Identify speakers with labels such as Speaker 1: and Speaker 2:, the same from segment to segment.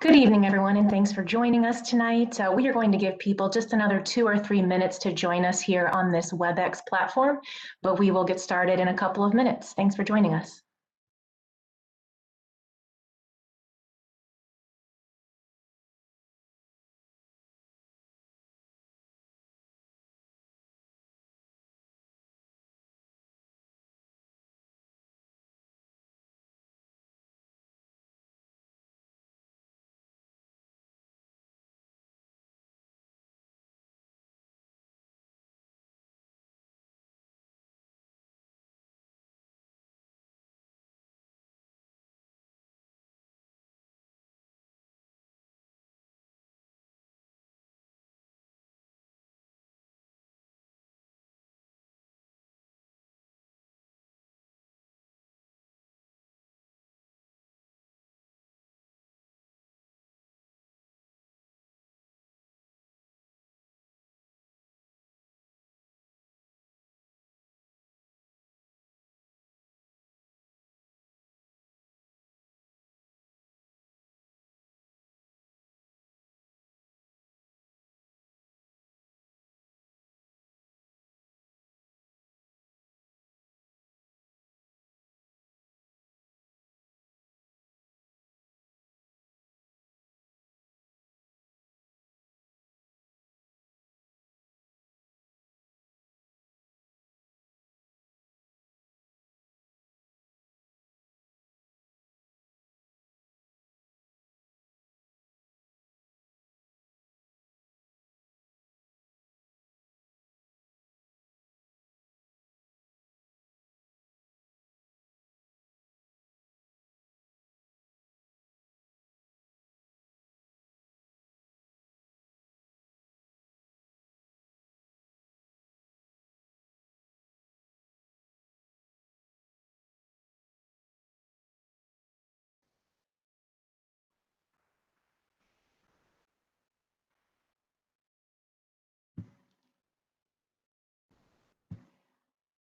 Speaker 1: Good evening, everyone, and thanks for joining us tonight. We are going to give people just another 2 or 3 minutes to join us here on this WebEx platform, but we will get started in a couple of minutes. Thanks for joining us.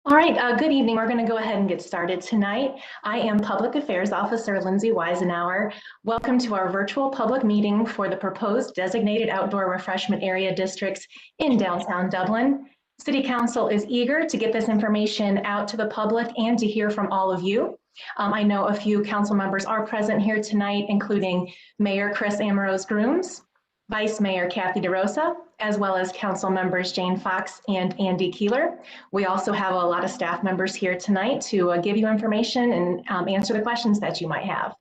Speaker 1: All right, good evening. We're going to go ahead and get started tonight. I am Public Affairs Officer Lindsay Weisenauer. Welcome to our virtual public meeting for the proposed designated outdoor refreshment area districts in downtown Dublin. City Council is eager to get this information out to the public and to hear from all of you. I know a few council members are present here tonight, including Mayor Chris Amorose Grooms, Vice Mayor Kathy DeRosa, as well as council members Jane Fox and Andy Keeler. We also have a lot of staff members here tonight to give you information and answer the questions that you might have.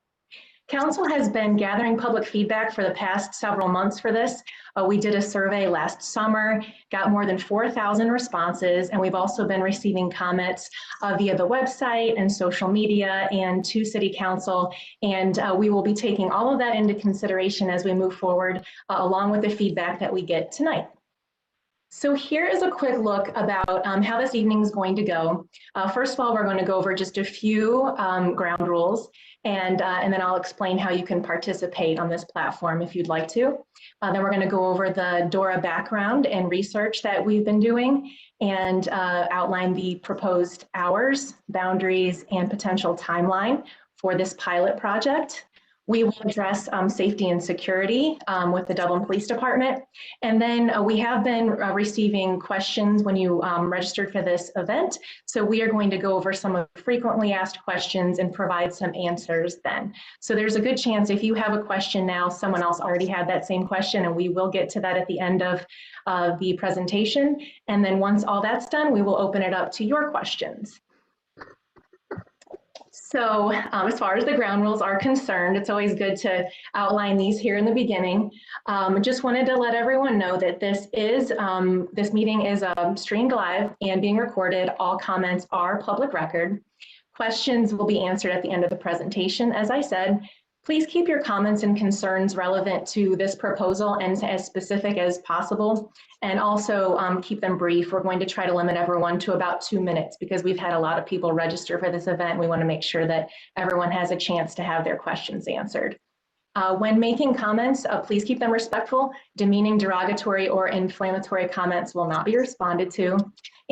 Speaker 1: Council has been gathering public feedback for the past several months for this. We did a survey last summer, got more than 4,000 responses, and we've also been receiving comments via the website and social media and to City Council. And we will be taking all of that into consideration as we move forward, along with the feedback that we get tonight. So here is a quick look about how this evening is going to go. First of all, we're going to go over just a few ground rules, and then I'll explain how you can participate on this platform if you'd like to. Then we're going to go over the Dora background and research that we've been doing and outline the proposed hours, boundaries, and potential timeline for this pilot project. We will address safety and security with the Dublin Police Department. And then we have been receiving questions when you registered for this event. So we are going to go over some of the frequently asked questions and provide some answers then. So there's a good chance if you have a question now, someone else already had that same question, and we will get to that at the end of the presentation. And then once all that's done, we will open it up to your questions. So as far as the ground rules are concerned, it's always good to outline these here in the beginning. Just wanted to let everyone know that this meeting is streamed live and being recorded. All comments are public record. Questions will be answered at the end of the presentation. As I said, please keep your comments and concerns relevant to this proposal and as specific as possible. And also keep them brief. We're going to try to limit everyone to about 2 minutes because we've had a lot of people register for this event. We want to make sure that everyone has a chance to have their questions answered. When making comments, please keep them respectful. Demeaning, derogatory, or inflammatory comments will not be responded to.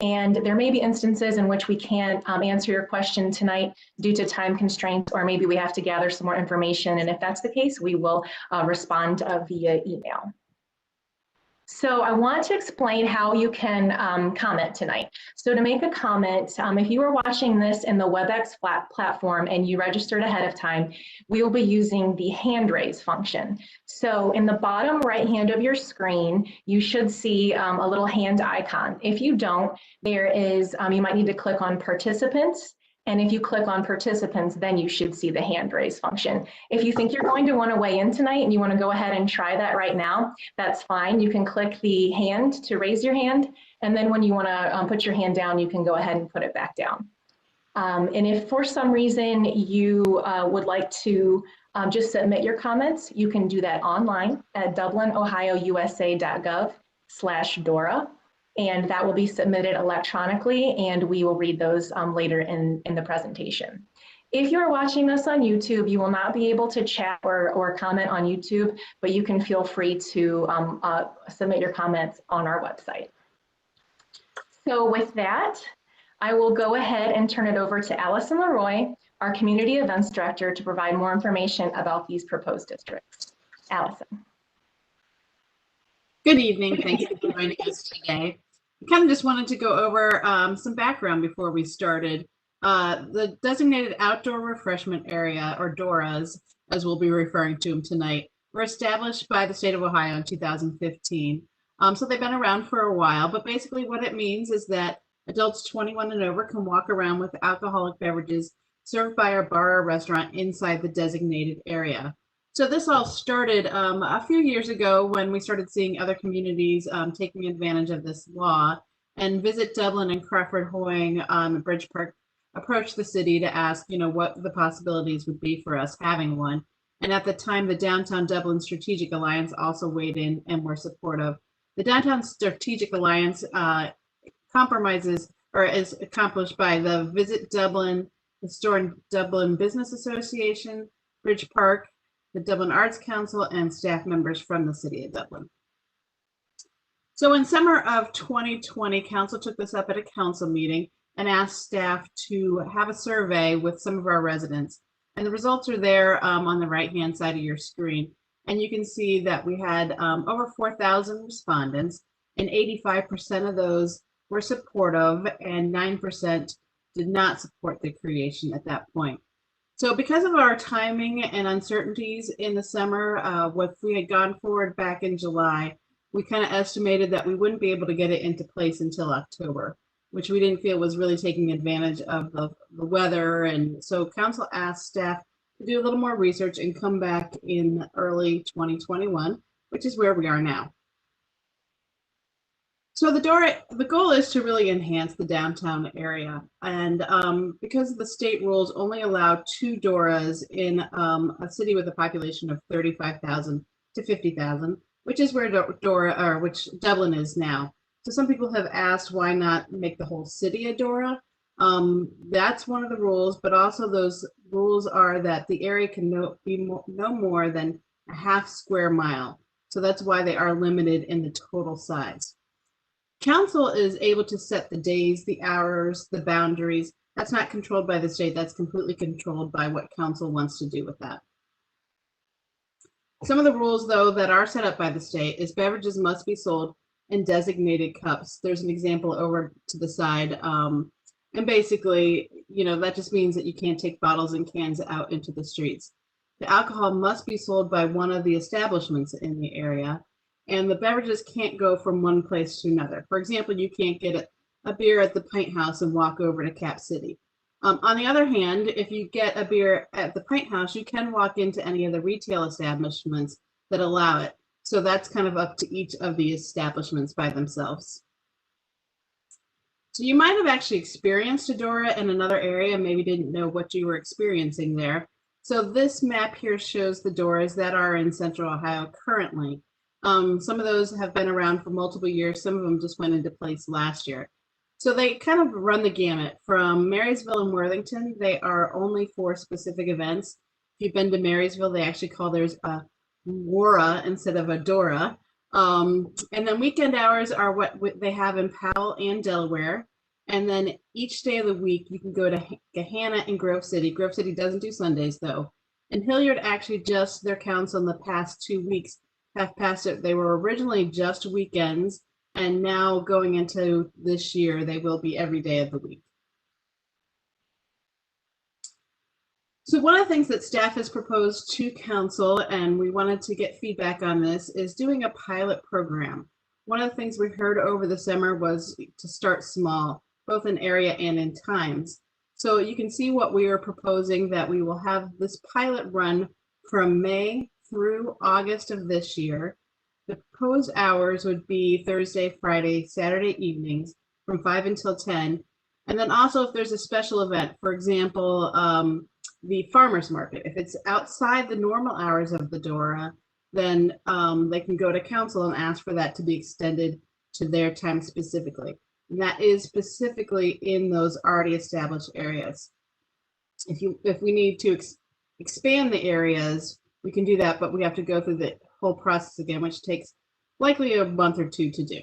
Speaker 1: And there may be instances in which we can't answer your question tonight due to time constraints, or maybe we have to gather some more information. And if that's the case, we will respond via email. So I want to explain how you can comment tonight. So to make a comment, if you are watching this in the WebEx platform and you registered ahead of time, we will be using the hand raise function. So in the bottom right hand of your screen, you should see a little hand icon. If you don't, there is, you might need to click on participants. And if you click on participants, then you should see the hand raise function. If you think you're going to want to weigh in tonight and you want to go ahead and try that right now, that's fine. You can click the hand to raise your hand. And then when you want to put your hand down, you can go ahead and put it back down. And if for some reason you would like to just submit your comments, you can do that online at dublinohiousa.gov/Dora. And that will be submitted electronically, and we will read those later in the presentation. If you're watching this on YouTube, you will not be able to chat or comment on YouTube, but you can feel free to submit your comments on our website. So with that, I will go ahead and turn it over to Allison Leroy, our Community Events Director, to provide more information about these proposed districts. Allison.
Speaker 2: Good evening. Thank you for joining us today. I kind of just wanted to go over some background before we started. The designated outdoor refreshment area, or DORAs, as we'll be referring to them tonight, were established by the state of Ohio in 2015. So they've been around for a while, but basically what it means is that adults 21 and over can walk around with alcoholic beverages served by our bar or restaurant inside the designated area. So this all started a few years ago when we started seeing other communities taking advantage of this law, and Visit Dublin and Crawford Hoying Bridge Park approached the city to ask, what the possibilities would be for us having one. And at the time, the Downtown Dublin Strategic Alliance also weighed in and were supportive. The Downtown Strategic Alliance compromises or is accomplished by the Visit Dublin, the Store Dublin Business Association, Bridge Park, the Dublin Arts Council, and staff members from the City of Dublin. So in summer of 2020, Council took this up at a council meeting and asked staff to have a survey with some of our residents. And the results are there on the right-hand side of your screen. And you can see that we had over 4,000 respondents, and 85% of those were supportive, and 9% did not support the creation at that point. So because of our timing and uncertainties in the summer, if we had gone forward back in July, we kind of estimated that we wouldn't be able to get it into place until October, which we didn't feel was really taking advantage of the weather. And so council asked staff to do a little more research and come back in early 2021, which is where we are now. So the goal is to really enhance the downtown area, and because the state rules only allow 2 DORAs in a city with a population of 35,000 to 50,000, which is where which Dublin is now. So some people have asked why not make the whole city a DORA. That's one of the rules, but also those rules are that the area can be no more than a half square mile. So that's why they are limited in the total size. Council is able to set the days, the hours, the boundaries. That's not controlled by the state. That's completely controlled by what council wants to do with that. Some of the rules, though, that are set up by the state is beverages must be sold in designated cups. There's an example over to the side. And basically, that just means that you can't take bottles and cans out into the streets. The alcohol must be sold by one of the establishments in the area, and the beverages can't go from one place to another. For example, you can't get a beer at the Pint House and walk over to Cap City. On the other hand, if you get a beer at the Pint House, you can walk into any of the retail establishments that allow it. So that's kind of up to each of the establishments by themselves. So you might have actually experienced a DORA in another area, maybe didn't know what you were experiencing there. So this map here shows the DORAs that are in Central Ohio currently. Some of those have been around for multiple years. Some of them just went into place last year. So they kind of run the gamut from Marysville and Worthington. They are only for specific events. If you've been to Marysville, they actually call theirs a Dora instead of a Dora. And then weekend hours are what they have in Powell and Delaware. And then each day of the week, you can go to Gahanna and Grove City. Grove City doesn't do Sundays, though. And Hilliard actually just, their council in the past 2 weeks have passed it. They were originally just weekends, and now going into this year, they will be every day of the week. So one of the things that staff has proposed to council, and we wanted to get feedback on this, is doing a pilot program. One of the things we heard over the summer was to start small, both in area and in times. So you can see what we are proposing, that we will have this pilot run from May through August of this year. The proposed hours would be Thursday, Friday, Saturday evenings from 5 until 10. And then also if there's a special event, for example, the farmer's market, if it's outside the normal hours of the Dora, then they can go to council and ask for that to be extended to their time specifically. And that is specifically in those already established areas. If we need to expand the areas, we can do that, but we have to go through the whole process again, which takes likely a month or two to do.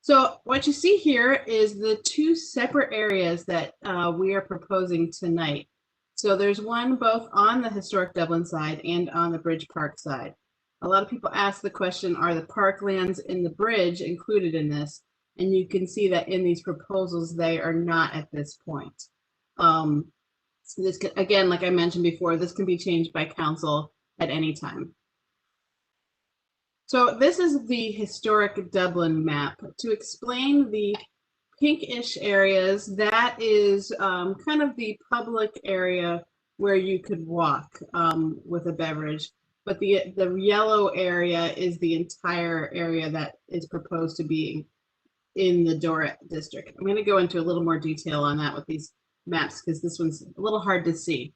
Speaker 2: So what you see here is the two separate areas that we are proposing tonight. So there's one both on the historic Dublin side and on the Bridge Park side. A lot of people ask the question, are the parklands in the bridge included in this? And you can see that in these proposals, they are not at this point. So this can, again, like I mentioned before, this can be changed by council at any time. So this is the historic Dublin map. To explain the pinkish areas, that is kind of the public area where you could walk with a beverage. But the yellow area is the entire area that is proposed to be in the Dora district. I'm going to go into a little more detail on that with these maps because this one's a little hard to see.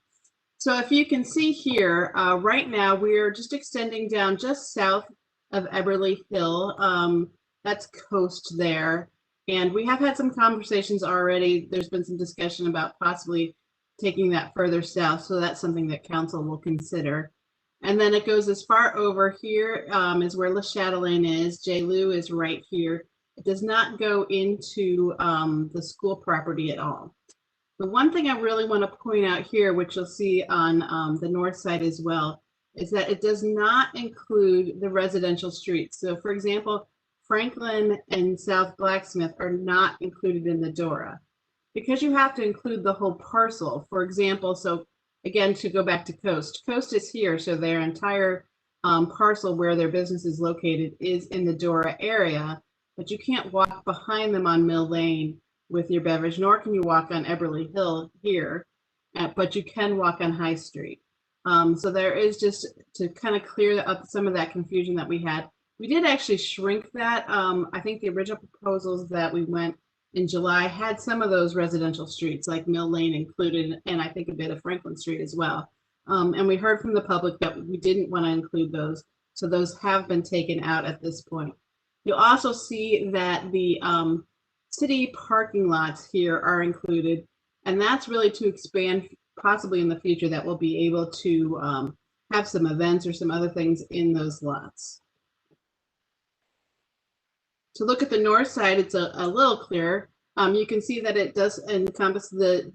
Speaker 2: So if you can see here, right now we're just extending down just south of Eberly Hill. That's coast there. And we have had some conversations already. There's been some discussion about possibly taking that further south. So that's something that council will consider. And then it goes as far over here is where Le Chatelaine is. J. Lou is right here. It does not go into the school property at all. The one thing I really want to point out here, which you'll see on the north side as well, is that it does not include the residential streets. So for example, Franklin and South Blacksmith are not included in the Dora because you have to include the whole parcel. For example, so again, to go back to Coast, Coast is here. So their entire parcel where their business is located is in the Dora area, but you can't walk behind them on Mill Lane with your beverage, nor can you walk on Eberly Hill here, but you can walk on High Street. So there is, just to kind of clear up some of that confusion that we had. We did actually shrink that. I think the original proposals that we went in July had some of those residential streets like Mill Lane included, and I think a bit of Franklin Street as well. And we heard from the public that we didn't want to include those. So those have been taken out at this point. You'll also see that the city parking lots here are included, and that's really to expand possibly in the future that we'll be able to have some events or some other things in those lots. To look at the north side, it's a little clearer. You can see that it does encompass the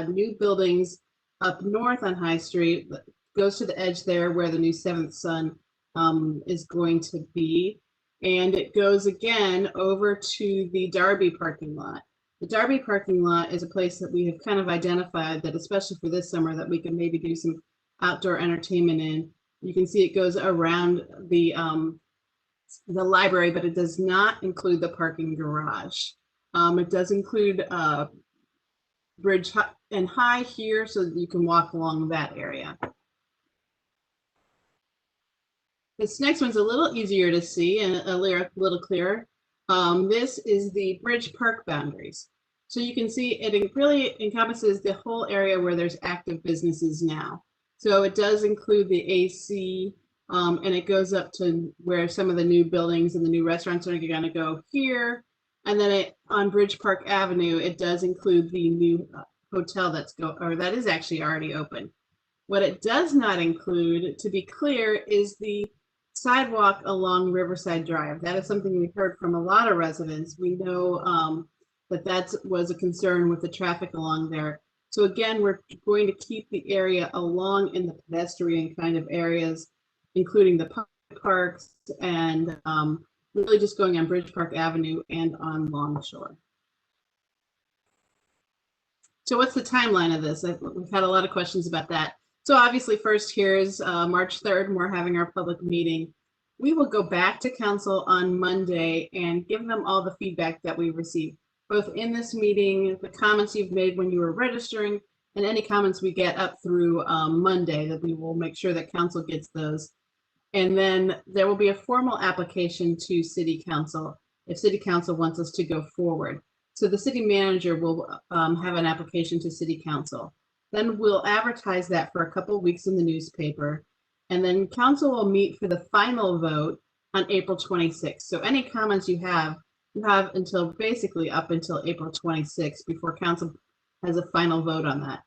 Speaker 2: new buildings up north on High Street. Goes to the edge there where the new Seventh Son is going to be. And it goes again over to the Darby parking lot. The Darby parking lot is a place that we have kind of identified that, especially for this summer, that we can maybe do some outdoor entertainment in. You can see it goes around the library, but it does not include the parking garage. It does include Bridge and High here, so that you can walk along that area. This next one's a little easier to see and a little clearer. This is the Bridge Park boundaries. So you can see it really encompasses the whole area where there's active businesses now. So it does include the AC, and it goes up to where some of the new buildings and the new restaurants are going to go here. And then on Bridge Park Avenue, it does include the new hotel that is actually already open. What it does not include, to be clear, is the sidewalk along Riverside Drive. That is something we heard from a lot of residents. We know that was a concern with the traffic along there. So again, we're going to keep the area along in the pedestrian kind of areas, including the parks and really just going on Bridge Park Avenue and on Longshore. So what's the timeline of this? We've had a lot of questions about that. So obviously first here's March 3rd, and we're having our public meeting. We will go back to council on Monday and give them all the feedback that we received, both in this meeting, the comments you've made when you were registering, and any comments we get up through Monday, that we will make sure that council gets those. And then there will be a formal application to City Council if City Council wants us to go forward. So the city manager will have an application to City Council. Then we'll advertise that for a couple of weeks in the newspaper. And then council will meet for the final vote on April 26th. So any comments you have until basically up until April 26th before council has a final vote on that.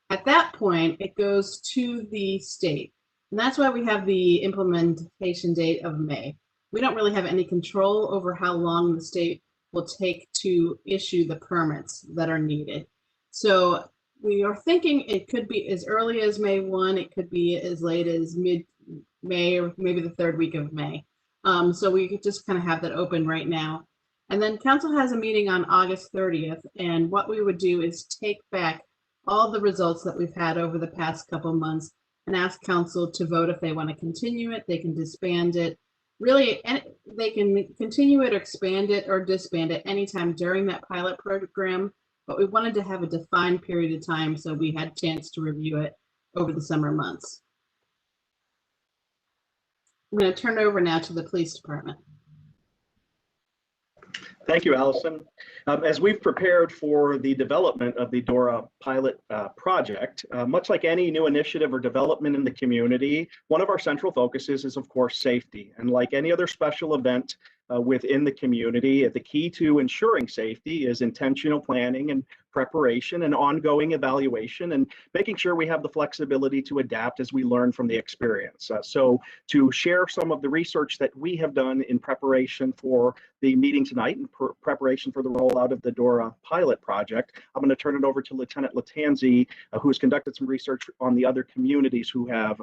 Speaker 2: At that point, it goes to the state. And that's why we have the implementation date of May. We don't really have any control over how long the state will take to issue the permits that are needed. So we are thinking it could be as early as May 1, it could be as late as mid-May or maybe the third week of May. So we could just kind of have that open right now. And then council has a meeting on August 30th. And what we would do is take back all the results that we've had over the past couple months and ask council to vote if they want to continue it. They can disband it. Really, they can continue it or expand it or disband it anytime during that pilot program. But we wanted to have a defined period of time so we had a chance to review it over the summer months. I'm going to turn it over now to the police department.
Speaker 3: Thank you, Allison. As we've prepared for the development of the Dora pilot project, much like any new initiative or development in the community, one of our central focuses is, of course, safety. And like any other special event within the community, the key to ensuring safety is intentional planning and preparation and ongoing evaluation and making sure we have the flexibility to adapt as we learn from the experience. So to share some of the research that we have done in preparation for the meeting tonight and preparation for the rollout of the Dora pilot project, I'm going to turn it over to Lieutenant Latanzi, who has conducted some research on the other communities who have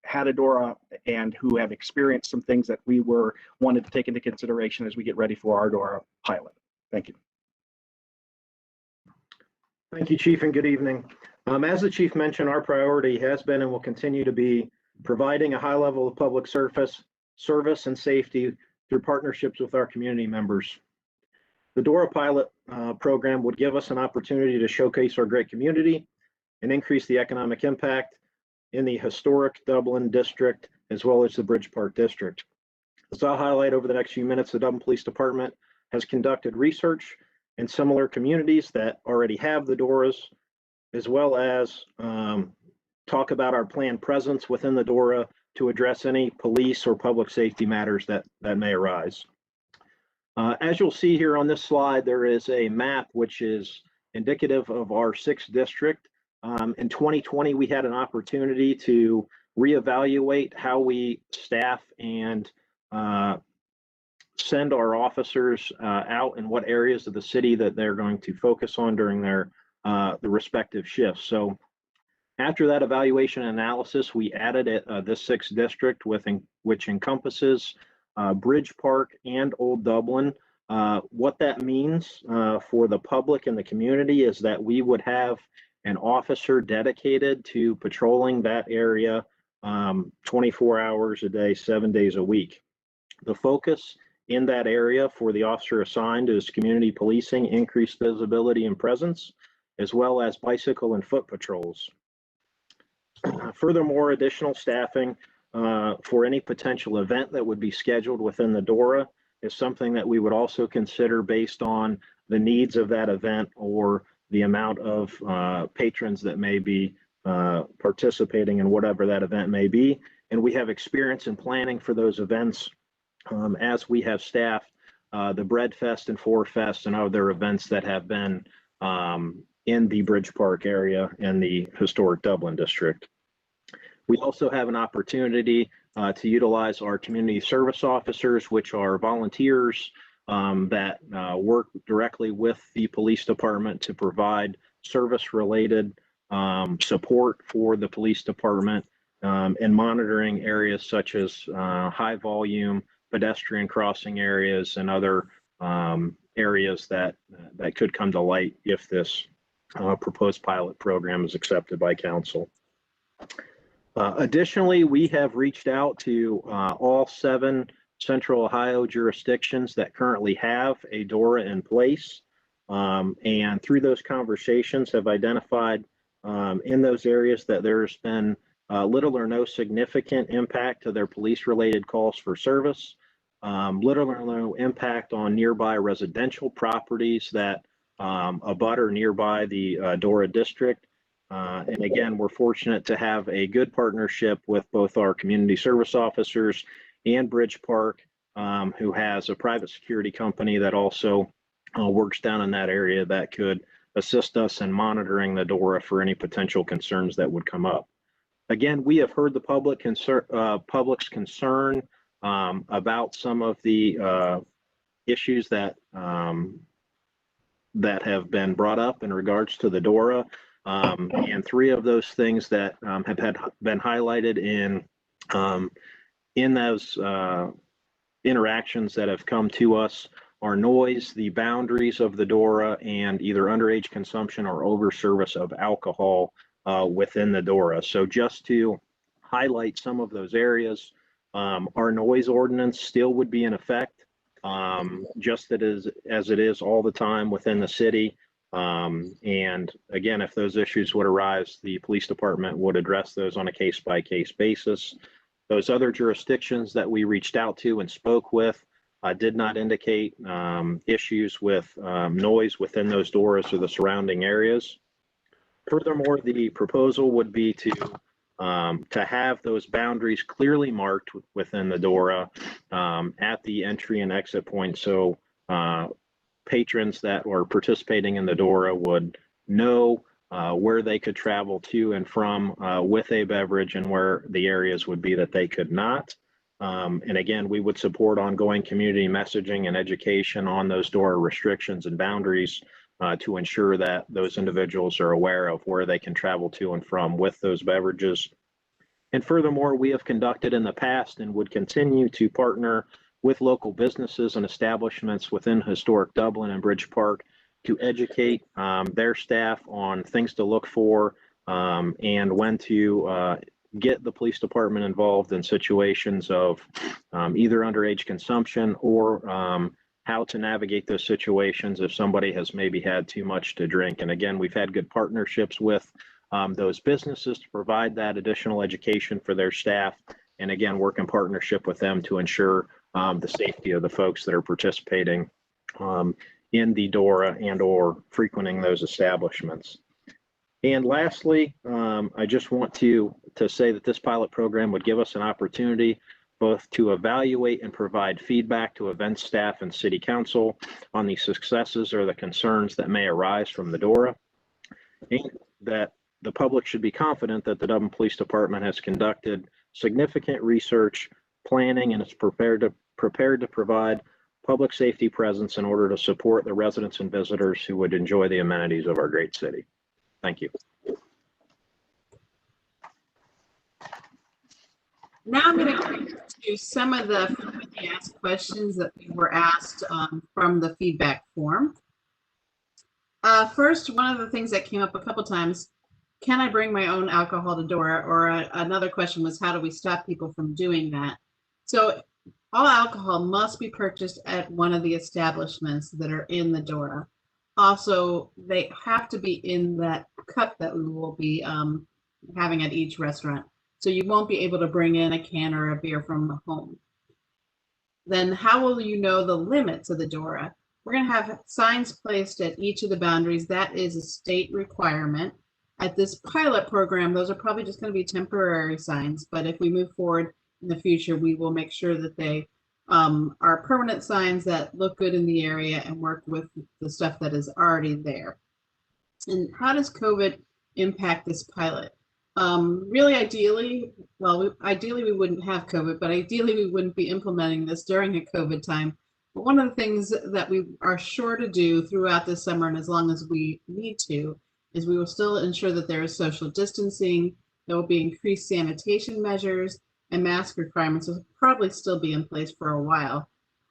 Speaker 3: had a Dora and who have experienced some things that we wanted to take into consideration as we get ready for our Dora pilot. Thank you.
Speaker 4: Thank you, Chief, and good evening. As the Chief mentioned, our priority has been and will continue to be providing a high level of public service and safety through partnerships with our community members. The Dora pilot program would give us an opportunity to showcase our great community and increase the economic impact in the historic Dublin district, as well as the Bridge Park district. As I'll highlight over the next few minutes, the Dublin Police Department has conducted research in similar communities that already have the Doras, as well as talk about our planned presence within the Dora to address any police or public safety matters that may arise. As you'll see here on this slide, there is a map which is indicative of our 6th district. In 2020, we had an opportunity to reevaluate how we staff and send our officers out in what areas of the city that they're going to focus on during their the respective shifts. So after that evaluation analysis, we added this 6th district which encompasses Bridge Park and Old Dublin. What that means for the public and the community is that we would have an officer dedicated to patrolling that area 24 hours a day, 7 days a week. The focus in that area for the officer assigned is community policing, increased visibility and presence, as well as bicycle and foot patrols. Furthermore, additional staffing for any potential event that would be scheduled within the Dora is something that we would also consider based on the needs of that event or the amount of patrons that may be participating in whatever that event may be. And we have experience in planning for those events as we have staffed the Bread Fest and Four Fest and other events that have been in the Bridge Park area and the historic Dublin district. We also have an opportunity to utilize our community service officers, which are volunteers that work directly with the police department to provide service-related support for the police department in monitoring areas such as high volume pedestrian crossing areas and other areas that could come to light if this proposed pilot program is accepted by council. Additionally, we have reached out to all 7 Central Ohio jurisdictions that currently have a DORA in place, and through those conversations have identified in those areas that there's been little or no significant impact to their police-related calls for service, little or no impact on nearby residential properties that abut or nearby the Dora district. And again, we're fortunate to have a good partnership with both our community service officers and Bridge Park, who has a private security company that also works down in that area that could assist us in monitoring the DORA for any potential concerns that would come up. Again, we have heard the public's concern about some of the issues that have been brought up in regards to the DORA. And 3 of those things that have been highlighted in those interactions that have come to us are noise, the boundaries of the DORA, and either underage consumption or over service of alcohol within the DORA. So just to highlight some of those areas, our noise ordinance still would be in effect, just as it is all the time within the city. And again, if those issues would arise, the police department would address those on a case-by-case basis. Those other jurisdictions that we reached out to and spoke with did not indicate issues with noise within those DORAs or the surrounding areas. Furthermore, the proposal would be to have those boundaries clearly marked within the DORA at the entry and exit point. So patrons that were participating in the DORA would know where they could travel to and from with a beverage and where the areas would be that they could not. And again, we would support ongoing community messaging and education on those DORA restrictions and boundaries to ensure that those individuals are aware of where they can travel to and from with those beverages. And furthermore, we have conducted in the past and would continue to partner with local businesses and establishments within historic Dublin and Bridge Park to educate their staff on things to look for and when to get the police department involved in situations of either underage consumption or how to navigate those situations if somebody has maybe had too much to drink. And again, we've had good partnerships with those businesses to provide that additional education for their staff. And again, work in partnership with them to ensure the safety of the folks that are participating in the DORA and or frequenting those establishments. And lastly, I just want to say that this pilot program would give us an opportunity both to evaluate and provide feedback to event staff and city council on the successes or the concerns that may arise from the DORA, and that the public should be confident that the Dublin Police Department has conducted significant research, planning, and is prepared to provide public safety presence in order to support the residents and visitors who would enjoy the amenities of our great city. Thank you.
Speaker 2: Now I'm going to get to some of the frequently asked questions that we were asked from the feedback form. First, one of the things that came up a couple times, can I bring my own alcohol to Dora? Or another question was, how do we stop people from doing that? So all alcohol must be purchased at one of the establishments that are in the Dora. Also, they have to be in that cup that we will be having at each restaurant. So you won't be able to bring in a can or a beer from home. Then how will you know the limits of the DORA? We're going to have signs placed at each of the boundaries. That is a state requirement. At this pilot program, those are probably just going to be temporary signs, but if we move forward in the future, we will make sure that they are permanent signs that look good in the area and work with the stuff that is already there. And how does COVID impact this pilot? Really, ideally, well, ideally we wouldn't have COVID, but ideally we wouldn't be implementing this during a COVID time. But one of the things that we are sure to do throughout this summer, and as long as we need to, is we will still ensure that there is social distancing, there will be increased sanitation measures, and mask requirements will probably still be in place for a while.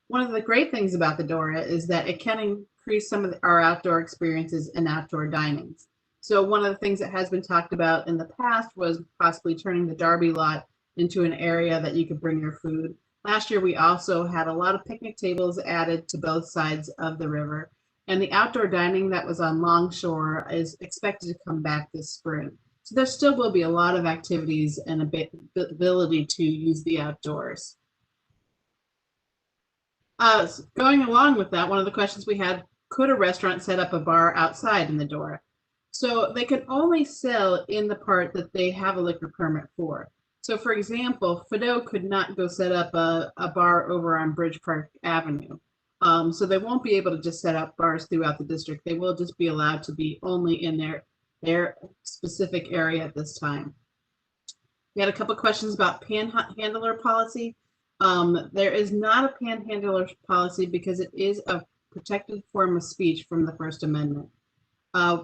Speaker 2: One of the great things about the Dora is that it can increase some of our outdoor experiences and outdoor dinings. So one of the things that has been talked about in the past was possibly turning the Darby lot into an area that you could bring your food. Last year, we also had a lot of picnic tables added to both sides of the river. And the outdoor dining that was on Longshore is expected to come back this spring. So there still will be a lot of activities and ability to use the outdoors. Going along with that, one of the questions we had, could a restaurant set up a bar outside in the Dora? So they can only sell in the part that they have a liquor permit for. So for example, Fido could not go set up a bar over on Bridge Park Avenue. So they won't be able to just set up bars throughout the district. They will just be allowed to be only in their specific area at this time. We had a couple questions about panhandler policy. There is not a panhandler policy because it is a protected form of speech from the First Amendment.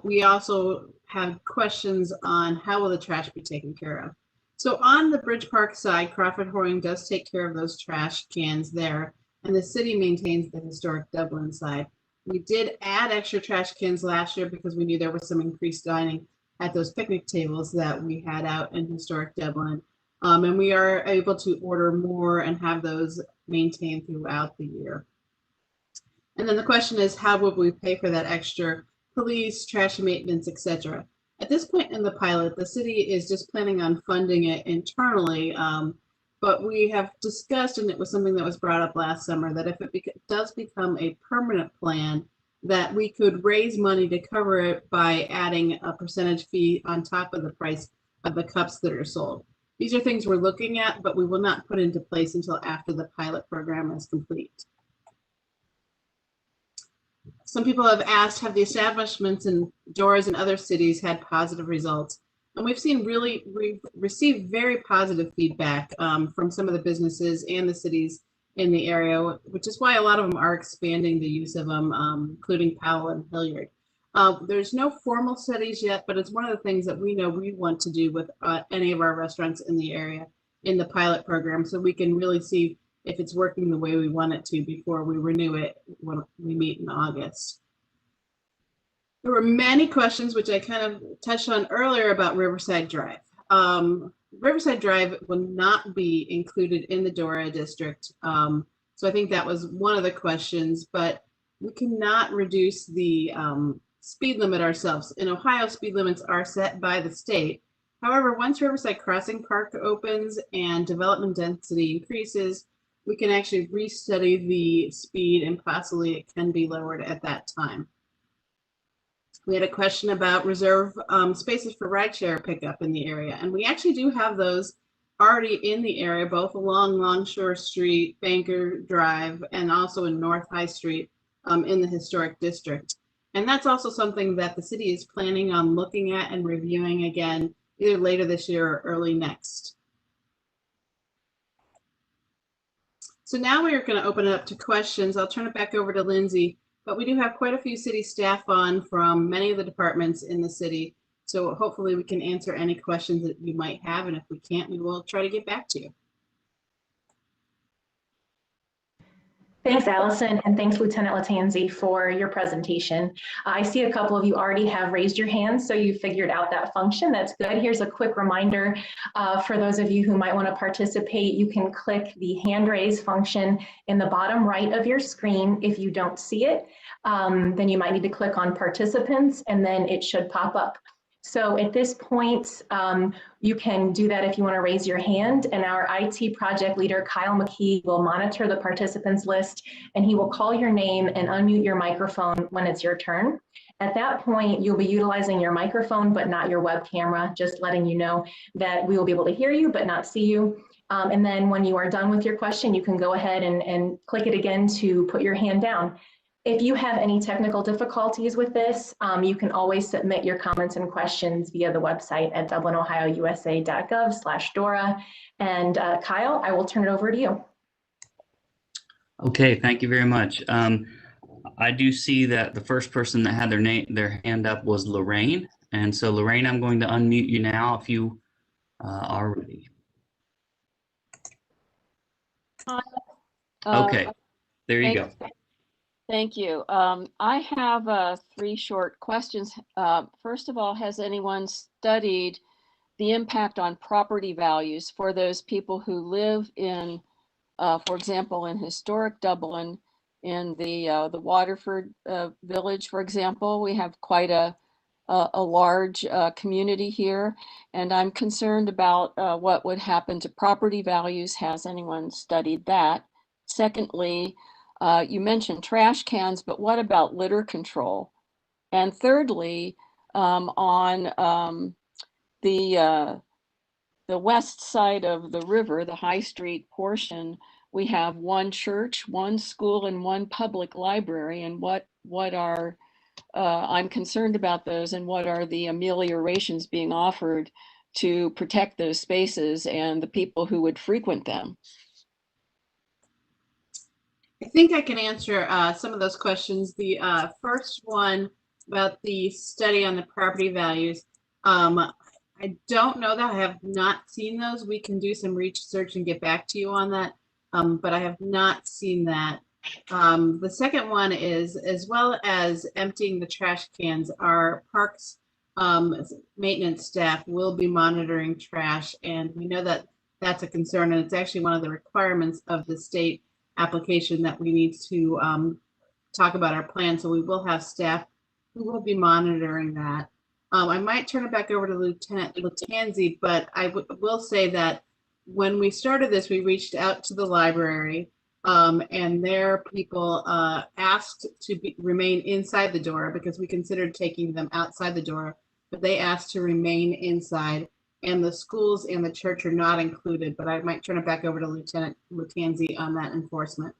Speaker 2: We also have questions on how will the trash be taken care of. So on the Bridge Park side, Crawford Hoarding does take care of those trash cans there, and the city maintains the historic Dublin side. We did add extra trash cans last year because we knew there was some increased dining at those picnic tables that we had out in historic Dublin. And we are able to order more and have those maintained throughout the year. And then the question is, how will we pay for that extra police, trash maintenance, etc.? At this point in the pilot, the city is just planning on funding it internally, but we have discussed, and it was something that was brought up last summer, that if it does become a permanent plan, that we could raise money to cover it by adding a percentage fee on top of the price of the cups that are sold. These are things we're looking at, but we will not put into place until after the pilot program is complete. Some people have asked, have the establishments in Doras and other cities had positive results? And we've received very positive feedback from some of the businesses and the cities in the area, which is why a lot of them are expanding the use of them, including Powell and Hilliard. There's no formal studies yet, but it's one of the things that we know we want to do with any of our restaurants in the area in the pilot program, so we can really see if it's working the way we want it to before we renew it when we meet in August. There were many questions, which I kind of touched on earlier, about Riverside Drive. Riverside Drive will not be included in the Dora district. So I think that was one of the questions, but we cannot reduce the speed limit ourselves. In Ohio, speed limits are set by the state. However, once Riverside Crossing Park opens and development density increases, we can actually restudy the speed and possibly it can be lowered at that time. We had a question about reserve spaces for rideshare pickup in the area, and we actually do have those already in the area, both along Longshore Street, Banker Drive, and also in North High Street in the historic district. And that's also something that the city is planning on looking at and reviewing again, either later this year or early next. So now we're going to open it up to questions. I'll turn it back over to Lindsay, but we do have quite a few city staff on from many of the departments in the city. So hopefully we can answer any questions that you might have, and if we can't, we will try to get back to you.
Speaker 1: Thanks, Allison, and thanks, Lieutenant Latanzi, for your presentation. I see a couple of you already have raised your hands, so you figured out that function. That's good. Here's a quick reminder for those of you who might want to participate. You can click the hand raise function in the bottom right of your screen. If you don't see it, then you might need to click on participants, and then it should pop up. So at this point, you can do that if you want to raise your hand, and our IT project leader, Kyle McKee, will monitor the participants list, and he will call your name and unmute your microphone when it's your turn. At that point, you'll be utilizing your microphone, but not your web camera, just letting you know that we will be able to hear you, but not see you. And then when you are done with your question, you can go ahead and click it again to put your hand down. If you have any technical difficulties with this, you can always submit your comments and questions via the website at dublinohiousa.gov/Dora. And Kyle, I will turn it over to you.
Speaker 5: Okay, thank you very much. I do see that the first person that had their hand up was Lorraine. And so Lorraine, I'm going to unmute you now if you are ready. Okay, there you go.
Speaker 6: Thank you. I have 3 short questions. First of all, has anyone studied the impact on property values for those people who live in, for example, in historic Dublin, in the Waterford village, for example? We have quite a large community here, and I'm concerned about what would happen to property values. Has anyone studied that? Secondly, you mentioned trash cans, but what about litter control? And thirdly, on the west side of the river, the High Street portion, we have 1 church, 1 school, and 1 public library. And what are I'm concerned about those, and what are the ameliorations being offered to protect those spaces and the people who would frequent them?
Speaker 2: I think I can answer some of those questions. The first one about the study on the property values. I don't know that. I have not seen those. We can do some research and get back to you on that, but I have not seen that. The second one is, as well as emptying the trash cans, our parks maintenance staff will be monitoring trash, and we know that that's a concern, and it's actually one of the requirements of the state application that we need to talk about our plan. So we will have staff who will be monitoring that. I might turn it back over to Lieutenant Latanzi, but I will say that when we started this, we reached out to the library, and their people asked to remain inside the Dora because we considered taking them outside the Dora, but they asked to remain inside. And the schools and the church are not included, but I might turn it back over to Lieutenant Latanzi on that enforcement.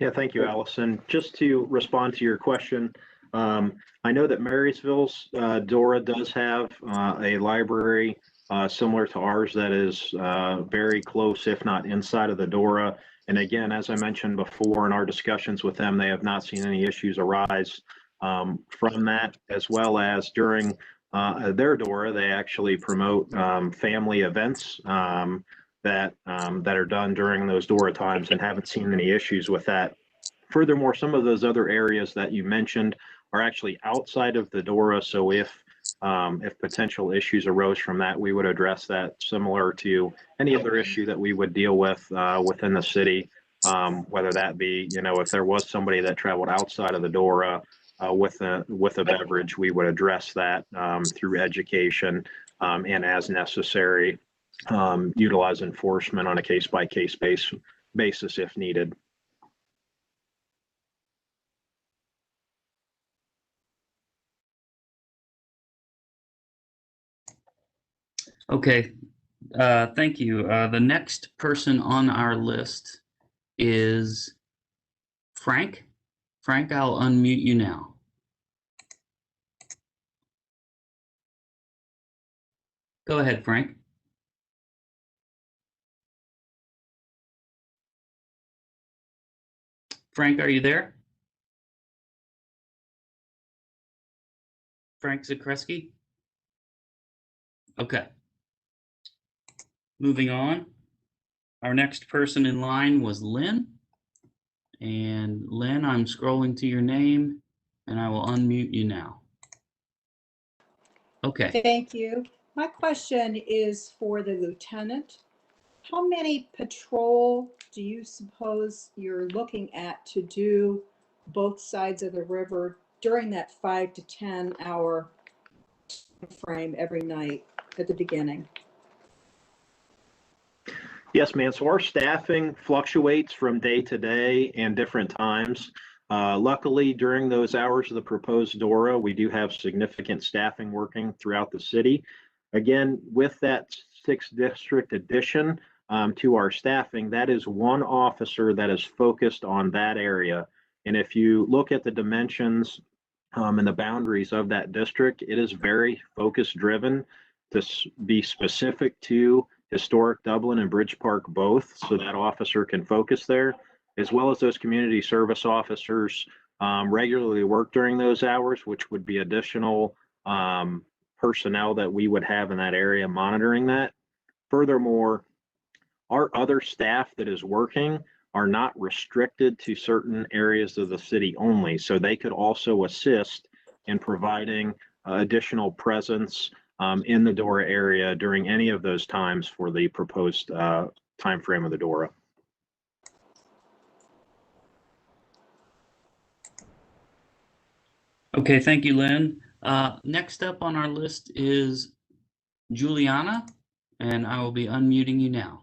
Speaker 4: Yeah, thank you, Allison. Just to respond to your question, I know that Marysville's Dora does have a library similar to ours that is very close, if not inside of the Dora. And again, as I mentioned before in our discussions with them, they have not seen any issues arise from that, as well as during their Dora, they actually promote family events that are done during those Dora times, and haven't seen any issues with that. Furthermore, some of those other areas that you mentioned are actually outside of the Dora, so if potential issues arose from that, we would address that similar to any other issue that we would deal with within the city, whether that be, if there was somebody that traveled outside of the Dora with a beverage, we would address that through education and as necessary, utilize enforcement on a case-by-case basis if needed.
Speaker 5: Okay, thank you. The next person on our list is Frank. Frank, I'll unmute you now. Go ahead, Frank. Frank, are you there? Frank Zakreski? Okay. Moving on. Our next person in line was Lynn. And Lynn, I'm scrolling to your name and I will unmute you now. Okay.
Speaker 7: Thank you. My question is for the lieutenant. How many patrol do you suppose you're looking at to do both sides of the river during that 5 to 10 hour frame every night at the beginning?
Speaker 4: Yes, ma'am. So our staffing fluctuates from day to day and different times. Luckily, during those hours of the proposed Dora, we do have significant staffing working throughout the city. Again, with that 6th district addition to our staffing, that is one officer that is focused on that area. And if you look at the dimensions and the boundaries of that district, it is very focus driven to be specific to historic Dublin and Bridge Park both, so that officer can focus there, as well as those community service officers regularly work during those hours, which would be additional personnel that we would have in that area monitoring that. Furthermore, our other staff that is working are not restricted to certain areas of the city only, so they could also assist in providing additional presence in the Dora area during any of those times for the proposed time frame of the Dora.
Speaker 5: Okay, thank you, Lynn. Next up on our list is Juliana, and I will be unmuting you now.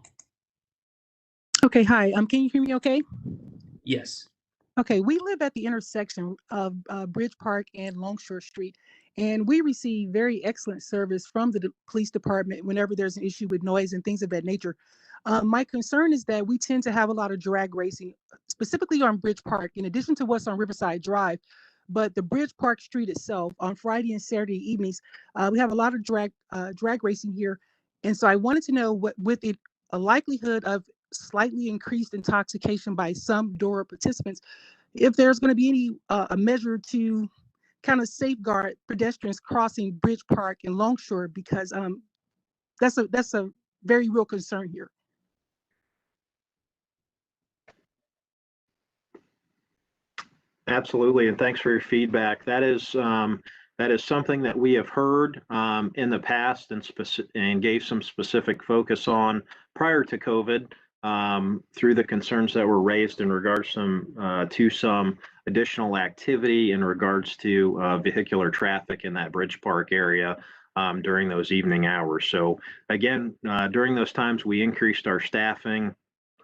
Speaker 8: Okay, hi. Can you hear me okay?
Speaker 5: Yes.
Speaker 8: Okay, we live at the intersection of Bridge Park and Longshore Street, and we receive very excellent service from the police department whenever there's an issue with noise and things of that nature. My concern is that we tend to have a lot of drag racing, specifically on Bridge Park, in addition to what's on Riverside Drive. But the Bridge Park Street itself, on Friday and Saturday evenings, we have a lot of drag racing here. And so I wanted to know what, with it, a likelihood of slightly increased intoxication by some Dora participants, if there's going to be any a measure to kind of safeguard pedestrians crossing Bridge Park and Longshore, because that's a very real concern here.
Speaker 4: Absolutely, and thanks for your feedback. That is something that we have heard in the past and gave some specific focus on prior to COVID through the concerns that were raised in regards to some additional activity in regards to vehicular traffic in that Bridge Park area during those evening hours. So again, during those times, we increased our staffing,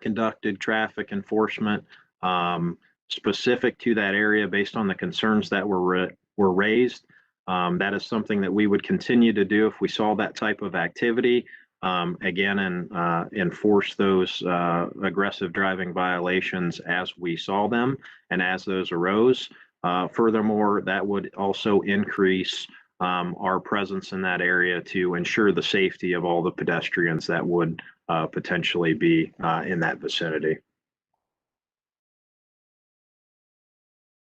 Speaker 4: conducted traffic enforcement specific to that area based on the concerns that were raised. That is something that we would continue to do if we saw that type of activity. Again, and enforce those aggressive driving violations as we saw them and as those arose. Furthermore, that would also increase our presence in that area to ensure the safety of all the pedestrians that would potentially be in that vicinity.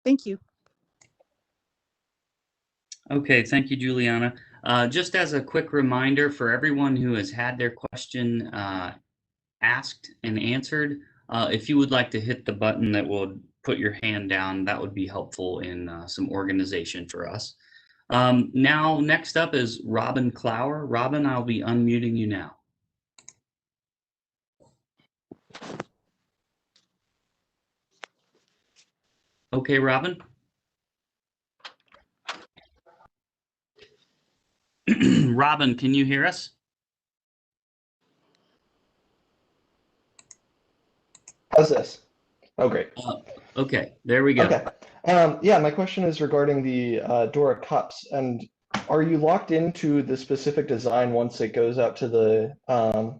Speaker 8: Thank you.
Speaker 5: Okay, thank you, Juliana. Just as a quick reminder for everyone who has had their question asked and answered, if you would like to hit the button that will put your hand down, that would be helpful in some organization for us. Now, next up is Robin Clower. Robin, I'll be unmuting you now. Okay, Robin. Robin, can you hear us?
Speaker 9: How's this? Oh, great.
Speaker 5: Okay, there we go.
Speaker 9: Okay. Yeah, my question is regarding the Dora cups. And are you locked into the specific design once it goes out to the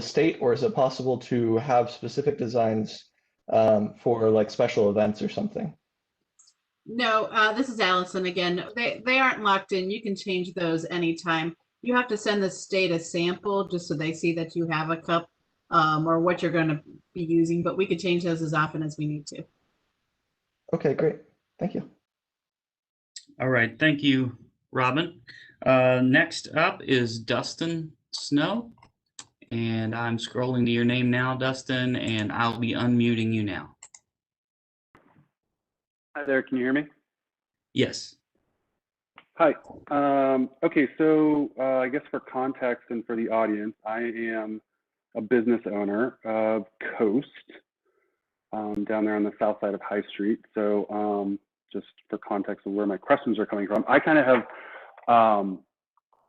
Speaker 9: state, or is it possible to have specific designs for like special events or something?
Speaker 2: No, this is Allison again. They aren't locked in. You can change those anytime. You have to send the state a sample just so they see that you have a cup or what you're going to be using, but we could change those as often as we need to.
Speaker 9: Okay, great. Thank you.
Speaker 5: All right, thank you, Robin. Next up is Dustin Snow, and I'm scrolling to your name now, Dustin, and I'll be unmuting you now.
Speaker 10: Hi there, can you hear me?
Speaker 5: Yes.
Speaker 10: Hi. Okay, so I guess for context and for the audience, I am a business owner of Coast down there on the south side of High Street. So just for context of where my questions are coming from, I kind of have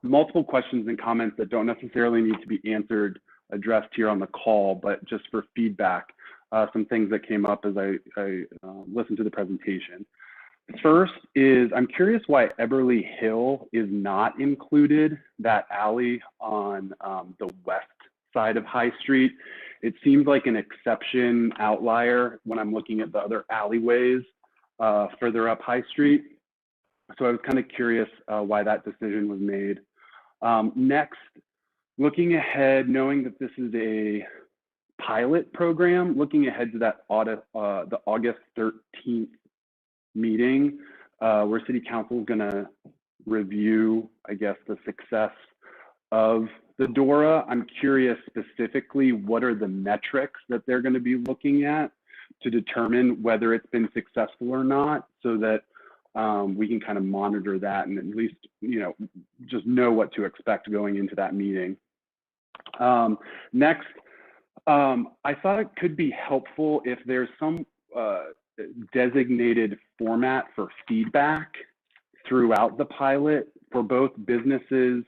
Speaker 10: multiple questions and comments that don't necessarily need to be answered, addressed here on the call, but just for feedback. Some things that came up as I listened to the presentation. First is, I'm curious why Eberly Hill is not included, that alley on the west side of High Street. It seems like an exception outlier when I'm looking at the other alleyways further up High Street. So I was kind of curious why that decision was made. Next, looking ahead, knowing that this is a pilot program, looking ahead to that the August 13th meeting where City Council is going to review, I guess, the success of the Dora. I'm curious specifically, what are the metrics that they're going to be looking at to determine whether it's been successful or not, so that we can kind of monitor that and at least, just know what to expect going into that meeting. Next, I thought it could be helpful if there's some designated format for feedback throughout the pilot for both businesses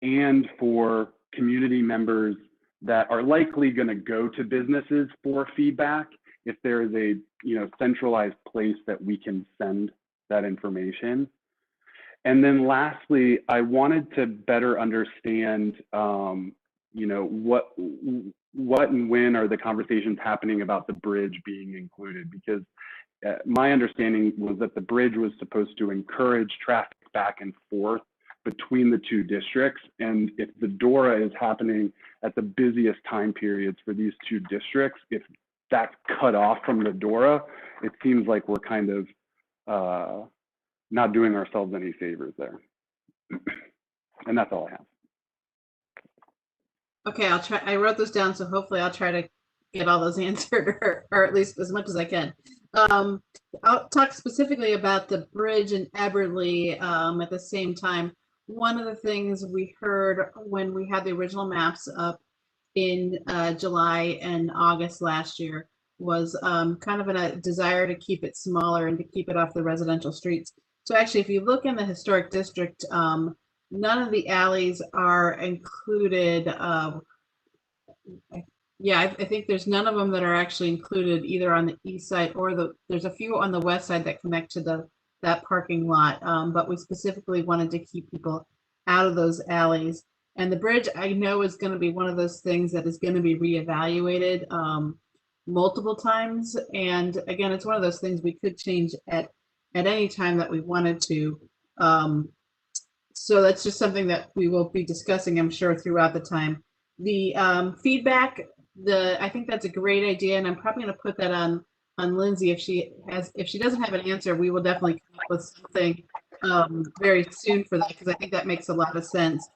Speaker 10: and for community members that are likely going to go to businesses for feedback. If there is a centralized place that we can send that information. And then lastly, I wanted to better understand what and when are the conversations happening about the bridge being included, because my understanding was that the bridge was supposed to encourage traffic back and forth between the two districts. And if the Dora is happening at the busiest time periods for these two districts, if that's cut off from the Dora, it seems like we're kind of not doing ourselves any favors there. And that's all I have.
Speaker 2: Okay, I'll try. I wrote those down, so hopefully I'll try to get all those answered, or at least as much as I can. I'll talk specifically about the bridge in Eberly at the same time. One of the things we heard when we had the original maps up in July and August last year was kind of a desire to keep it smaller and to keep it off the residential streets. So actually, if you look in the historic district, none of the alleys are included. I think there's none of them that are actually included either on the east side or there's a few on the west side that connect to that parking lot. But we specifically wanted to keep people out of those alleys. And the bridge, I know, is going to be one of those things that is going to be reevaluated multiple times. And again, it's one of those things we could change at any time that we wanted to. So that's just something that we will be discussing, I'm sure, throughout the time. The feedback, I think that's a great idea, and I'm probably going to put that on Lindsay. If she doesn't have an answer, we will definitely come up with something very soon for that, because I think that makes a lot of sense.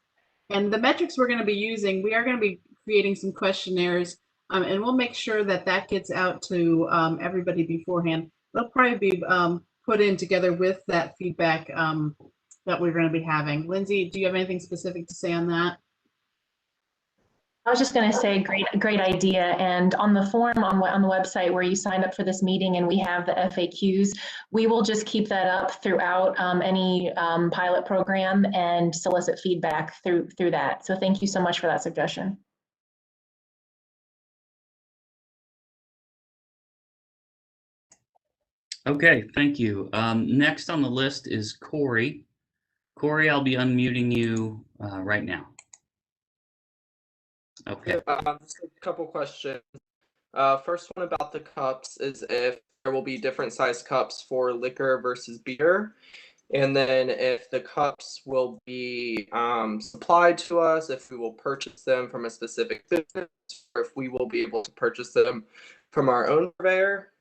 Speaker 2: And the metrics we're going to be using, we are going to be creating some questionnaires, and we'll make sure that gets out to everybody beforehand. They'll probably be put in together with that feedback that we're going to be having. Lindsay, do you have anything specific to say on that?
Speaker 1: I was just going to say, great idea. And on the form on the website where you signed up for this meeting, and we have the FAQs, we will just keep that up throughout any pilot program and solicit feedback through that. So thank you so much for that suggestion.
Speaker 5: Okay, thank you. Next on the list is Corey. Corey, I'll be unmuting you right now. Okay.
Speaker 11: Just a couple questions. First one about the cups is if there will be different size cups for liquor versus beer, and then if the cups will be supplied to us, if we will purchase them from a specific business, or if we will be able to purchase them from our own purveyor.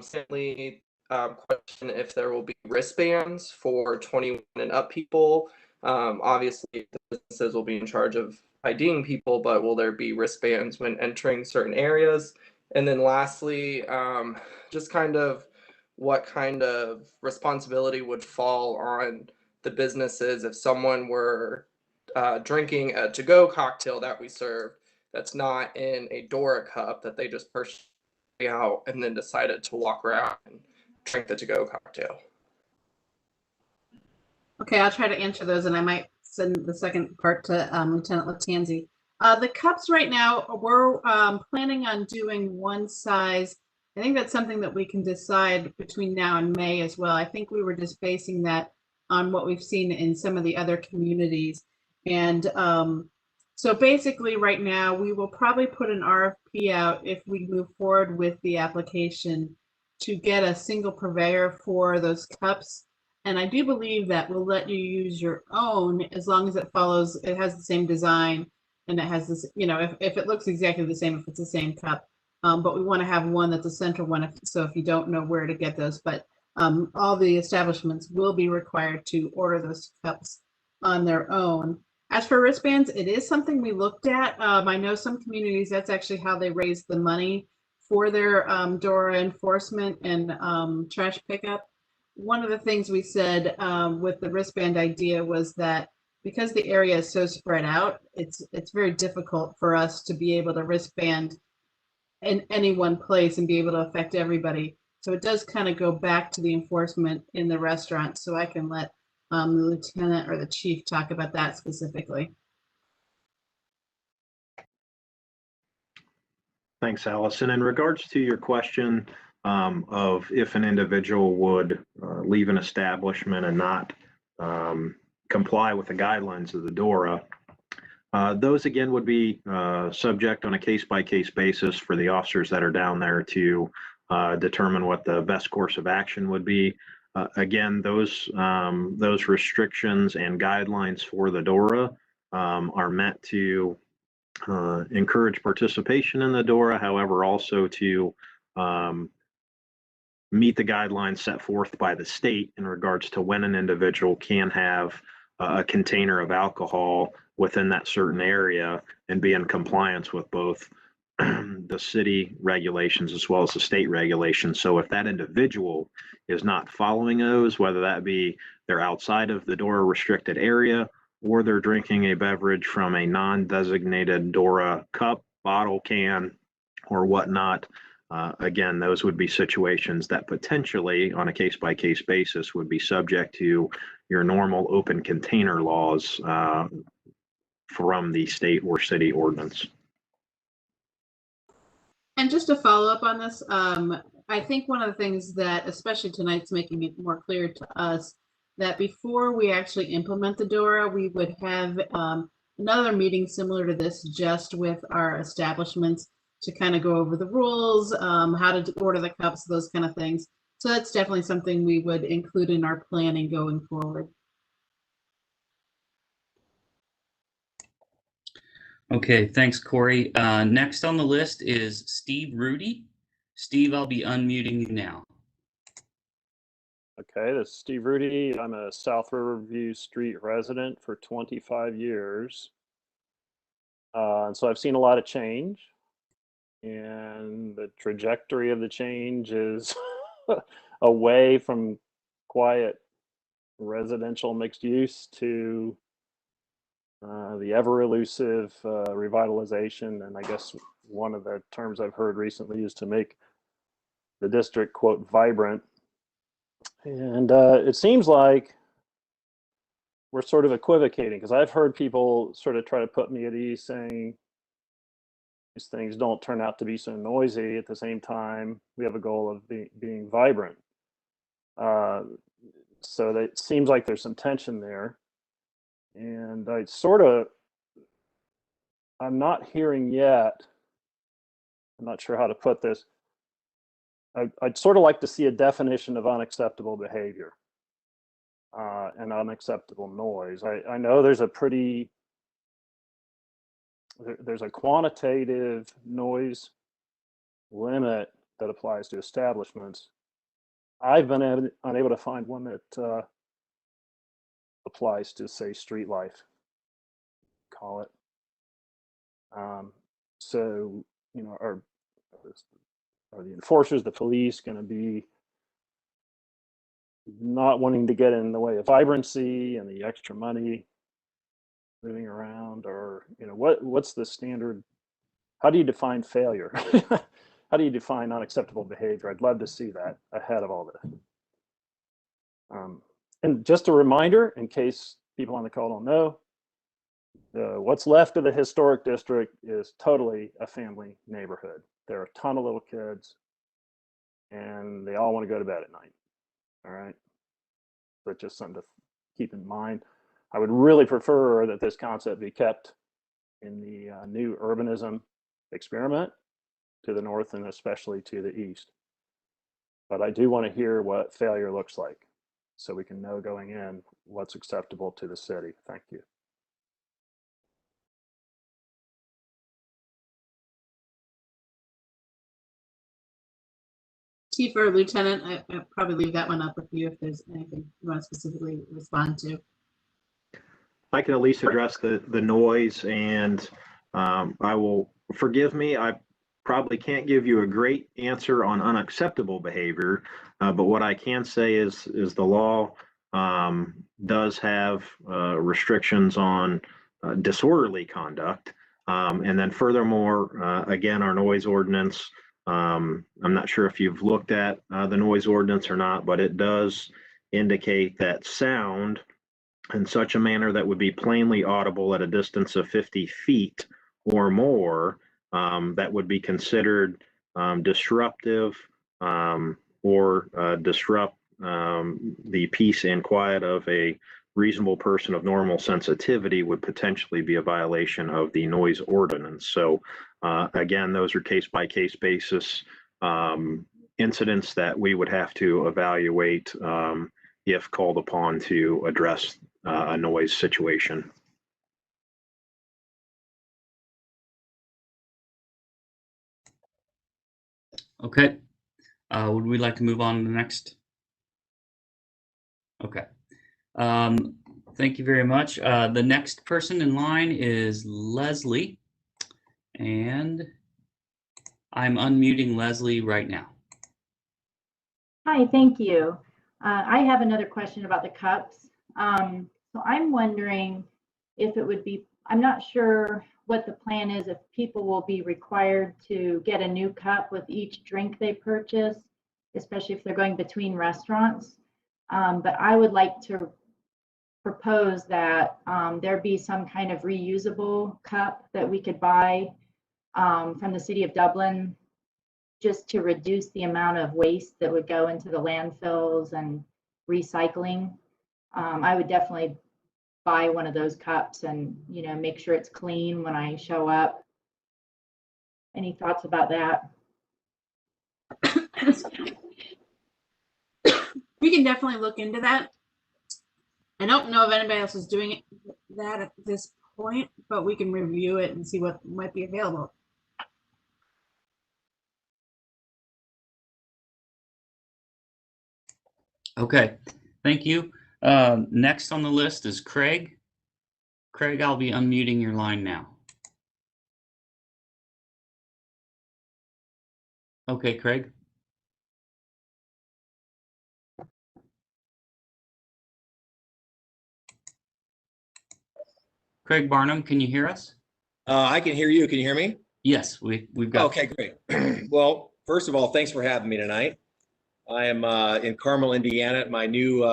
Speaker 11: Secondly, question if there will be wristbands for 21 and up people. Obviously, the businesses will be in charge of IDing people, but will there be wristbands when entering certain areas? And then lastly, just kind of what kind of responsibility would fall on the businesses if someone were drinking a to-go cocktail that we serve that's not in a Dora cup that they just purchased out and then decided to walk around and drink the to-go cocktail.
Speaker 2: Okay, I'll try to answer those, and I might send the second part to Lieutenant Latanzi. The cups right now, we're planning on doing one size. I think that's something that we can decide between now and May as well. I think we were just basing that on what we've seen in some of the other communities. And So basically right now, we will probably put an RFP out if we move forward with the application to get a single purveyor for those cups. And I do believe that we'll let you use your own as long as it has the same design and it has this, if it looks exactly the same, if it's the same cup. But we want to have one that's a central one, so if you don't know where to get those. But all the establishments will be required to order those cups on their own. As for wristbands, it is something we looked at. I know some communities, that's actually how they raise the money for their Dora enforcement and trash pickup. One of the things we said with the wristband idea was that because the area is so spread out, it's very difficult for us to be able to wristband in any one place and be able to affect everybody. So it does kind of go back to the enforcement in the restaurant. So I can let the lieutenant or the chief talk about that specifically.
Speaker 4: Thanks, Allison. In regards to your question of if an individual would leave an establishment and not comply with the guidelines of the DORA, those again would be subject on a case-by-case basis for the officers that are down there to determine what the best course of action would be. Again, those restrictions and guidelines for the DORA are meant to encourage participation in the DORA, however, also to meet the guidelines set forth by the state in regards to when an individual can have a container of alcohol within that certain area and be in compliance with both the city regulations as well as the state regulations. So if that individual is not following those, whether that be they're outside of the DORA restricted area or they're drinking a beverage from a non-designated DORA cup, bottle, can, or whatnot, again, those would be situations that potentially on a case-by-case basis would be subject to your normal open container laws from the state or city ordinance.
Speaker 2: And just to follow up on this, I think one of the things that, especially tonight's making it more clear to us, that before we actually implement the DORA, we would have another meeting similar to this, just with our establishments to kind of go over the rules, how to order the cups, those kind of things. So that's definitely something we would include in our planning going forward.
Speaker 5: Okay, thanks, Corey. Next on the list is Steve Rudy. Steve, I'll be unmuting you now.
Speaker 12: Okay, this is Steve Rudy. I'm a South Riverview Street resident for 25 years. And so I've seen a lot of change, and the trajectory of the change is away from quiet residential mixed use to the ever elusive revitalization. And I guess one of the terms I've heard recently is to make the district, quote, vibrant. And it seems like we're sort of equivocating, because I've heard people sort of try to put me at ease saying these things don't turn out to be so noisy. At the same time, we have a goal of being vibrant. So that it seems like there's some tension there. And I'm not hearing yet, I'm not sure how to put this. I'd sort of like to see a definition of unacceptable behavior and unacceptable noise. I know there's a quantitative noise limit that applies to establishments. I've been unable to find one that applies to, say, street life, call it. So, you know, are the enforcers, the police, going to be not wanting to get in the way of vibrancy and the extra money moving around? Or, you know, what's the standard? How do you define failure? How do you define unacceptable behavior? I'd love to see that ahead of all this. And just a reminder, in case people on the call don't know, what's left of the historic district is totally a family neighborhood. There are a ton of little kids, and they all want to go to bed at night. All right, but just something to keep in mind. I would really prefer that this concept be kept in the new urbanism experiment to the north and especially to the east. But I do want to hear what failure looks like so we can know going in what's acceptable to the city. Thank you.
Speaker 2: Chief or Lieutenant, I'll probably leave that one up with you if there's anything you want to specifically respond to.
Speaker 4: I can at least address the noise, and I will, forgive me, I probably can't give you a great answer on unacceptable behavior, but what I can say is the law does have restrictions on disorderly conduct. And then furthermore, again, our noise ordinance, I'm not sure if you've looked at the noise ordinance or not, but it does indicate that sound in such a manner that would be plainly audible at a distance of 50 feet or more, that would be considered disruptive or disrupt the peace and quiet of a reasonable person of normal sensitivity, would potentially be a violation of the noise ordinance. So again, those are case by case basis incidents that we would have to evaluate if called upon to address a noise situation.
Speaker 5: Okay. Would we like to move on to the next? Okay. Thank you very much. The next person in line is Leslie, and I'm unmuting Leslie right now.
Speaker 13: Hi, thank you. I have another question about the cups. So I'm wondering if it would be, I'm not sure what the plan is, if people will be required to get a new cup with each drink they purchase, especially if they're going between restaurants. But I would like to propose that there be some kind of reusable cup that we could buy from the city of Dublin, just to reduce the amount of waste that would go into the landfills and recycling. I would definitely buy one of those cups and, you know, make sure it's clean when I show up. Any thoughts about that?
Speaker 2: We can definitely look into that. I don't know if anybody else is doing that at this point, but we can review it and see what might be available.
Speaker 5: Okay, thank you. Next on the list is Craig. Craig, I'll be unmuting your line now. Okay, Craig. Craig Barnum, can you hear us?
Speaker 14: I can hear you. Can you hear me?
Speaker 5: Yes, we've got.
Speaker 14: Okay, great. Well, first of all, thanks for having me tonight. I am in Carmel, Indiana, at my new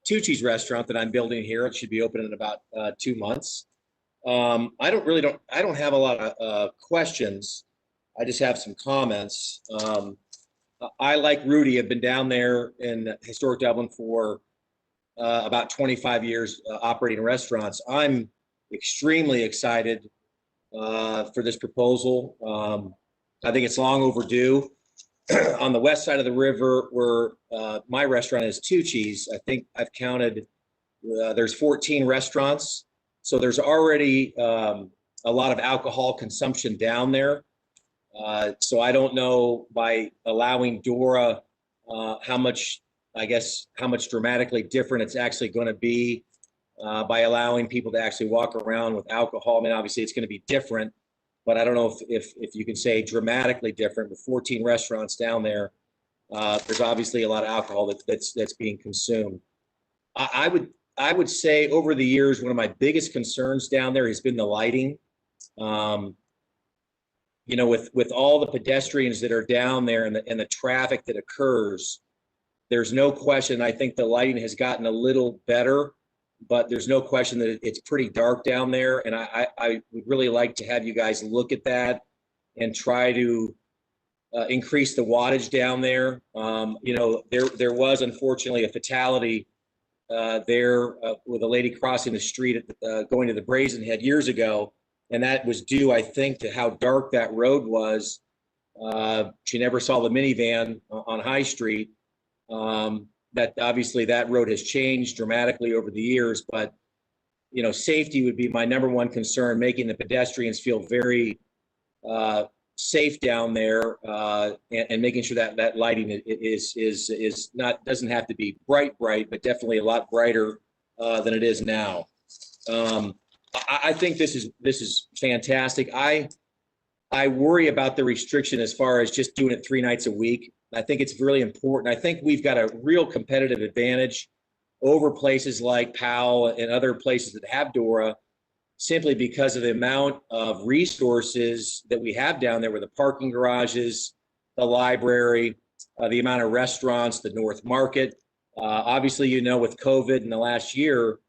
Speaker 14: Two Cheese restaurant that I'm building here. It should be open in about 2 months. I don't have a lot of questions. I just have some comments. I, like Rudy, have been down there in historic Dublin for about 25 years operating restaurants. I'm extremely excited for this proposal. I think it's long overdue. On the west side of the river, where my restaurant is Two Cheese, I think I've counted, there's 14 restaurants. So there's already a lot of alcohol consumption down there. So I don't know, by allowing Dora, how much dramatically different it's actually going to be by allowing people to actually walk around with alcohol. I mean, obviously it's going to be different, but I don't know if you can say dramatically different. With 14 restaurants down there, there's obviously a lot of alcohol that's being consumed. I would say over the years, one of my biggest concerns down there has been the lighting. You know, with all the pedestrians that are down there and the traffic that occurs, there's no question. I think the lighting has gotten a little better, but there's no question that it's pretty dark down there. And I would really like to have you guys look at that and try to increase the wattage down there. You know, there was unfortunately a fatality there with a lady crossing the street going to the Brazen Head years ago. And that was due, I think, to how dark that road was. She never saw the minivan on High Street. That obviously that road has changed dramatically over the years, but you know, safety would be my number one concern, making the pedestrians feel very safe down there, and making sure that that lighting is not, doesn't have to be bright, but definitely a lot brighter than it is now. I think this is fantastic. I worry about the restriction as far as just doing it 3 nights a week. I think it's really important. I think we've got a real competitive advantage over places like Powell and other places that have Dora, simply because of the amount of resources that we have down there with the parking garages, the library, the amount of restaurants, the North Market. Obviously, you know, with COVID in the last year,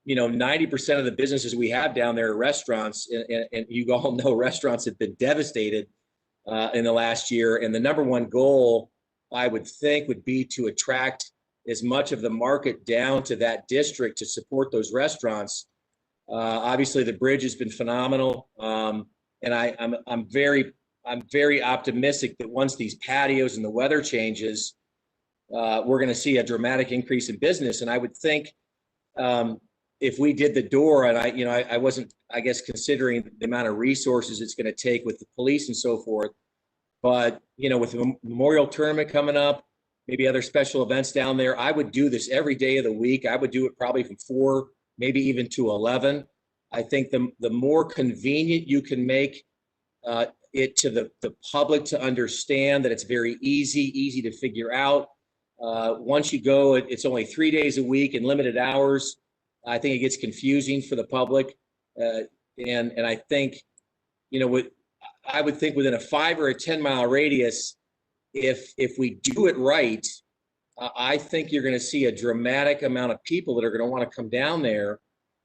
Speaker 14: you know, 90% of the businesses we have down there are restaurants, and you all know restaurants have been devastated in the last year. And the number one goal, I would think, would be to attract as much of the market down to that district to support those restaurants. Obviously, the bridge has been phenomenal, and I'm very optimistic that once these patios and the weather changes, we're going to see a dramatic increase in business. And I would think if we did the Dora, and I wasn't, I guess, considering the amount of resources it's going to take with the police and so forth, but you know, with the Memorial Tournament coming up, maybe other special events down there, I would do this every day of the week. I would do it probably from 4, maybe even to 11. I think the more convenient you can make it to the public to understand that it's very easy to figure out. Once you go, it's only 3 days a week and limited hours. I think it gets confusing for the public. And I think, you know, I would think within a 5 or a 10 mile radius, if we do it right, I think you're going to see a dramatic amount of people that are going to want to come down there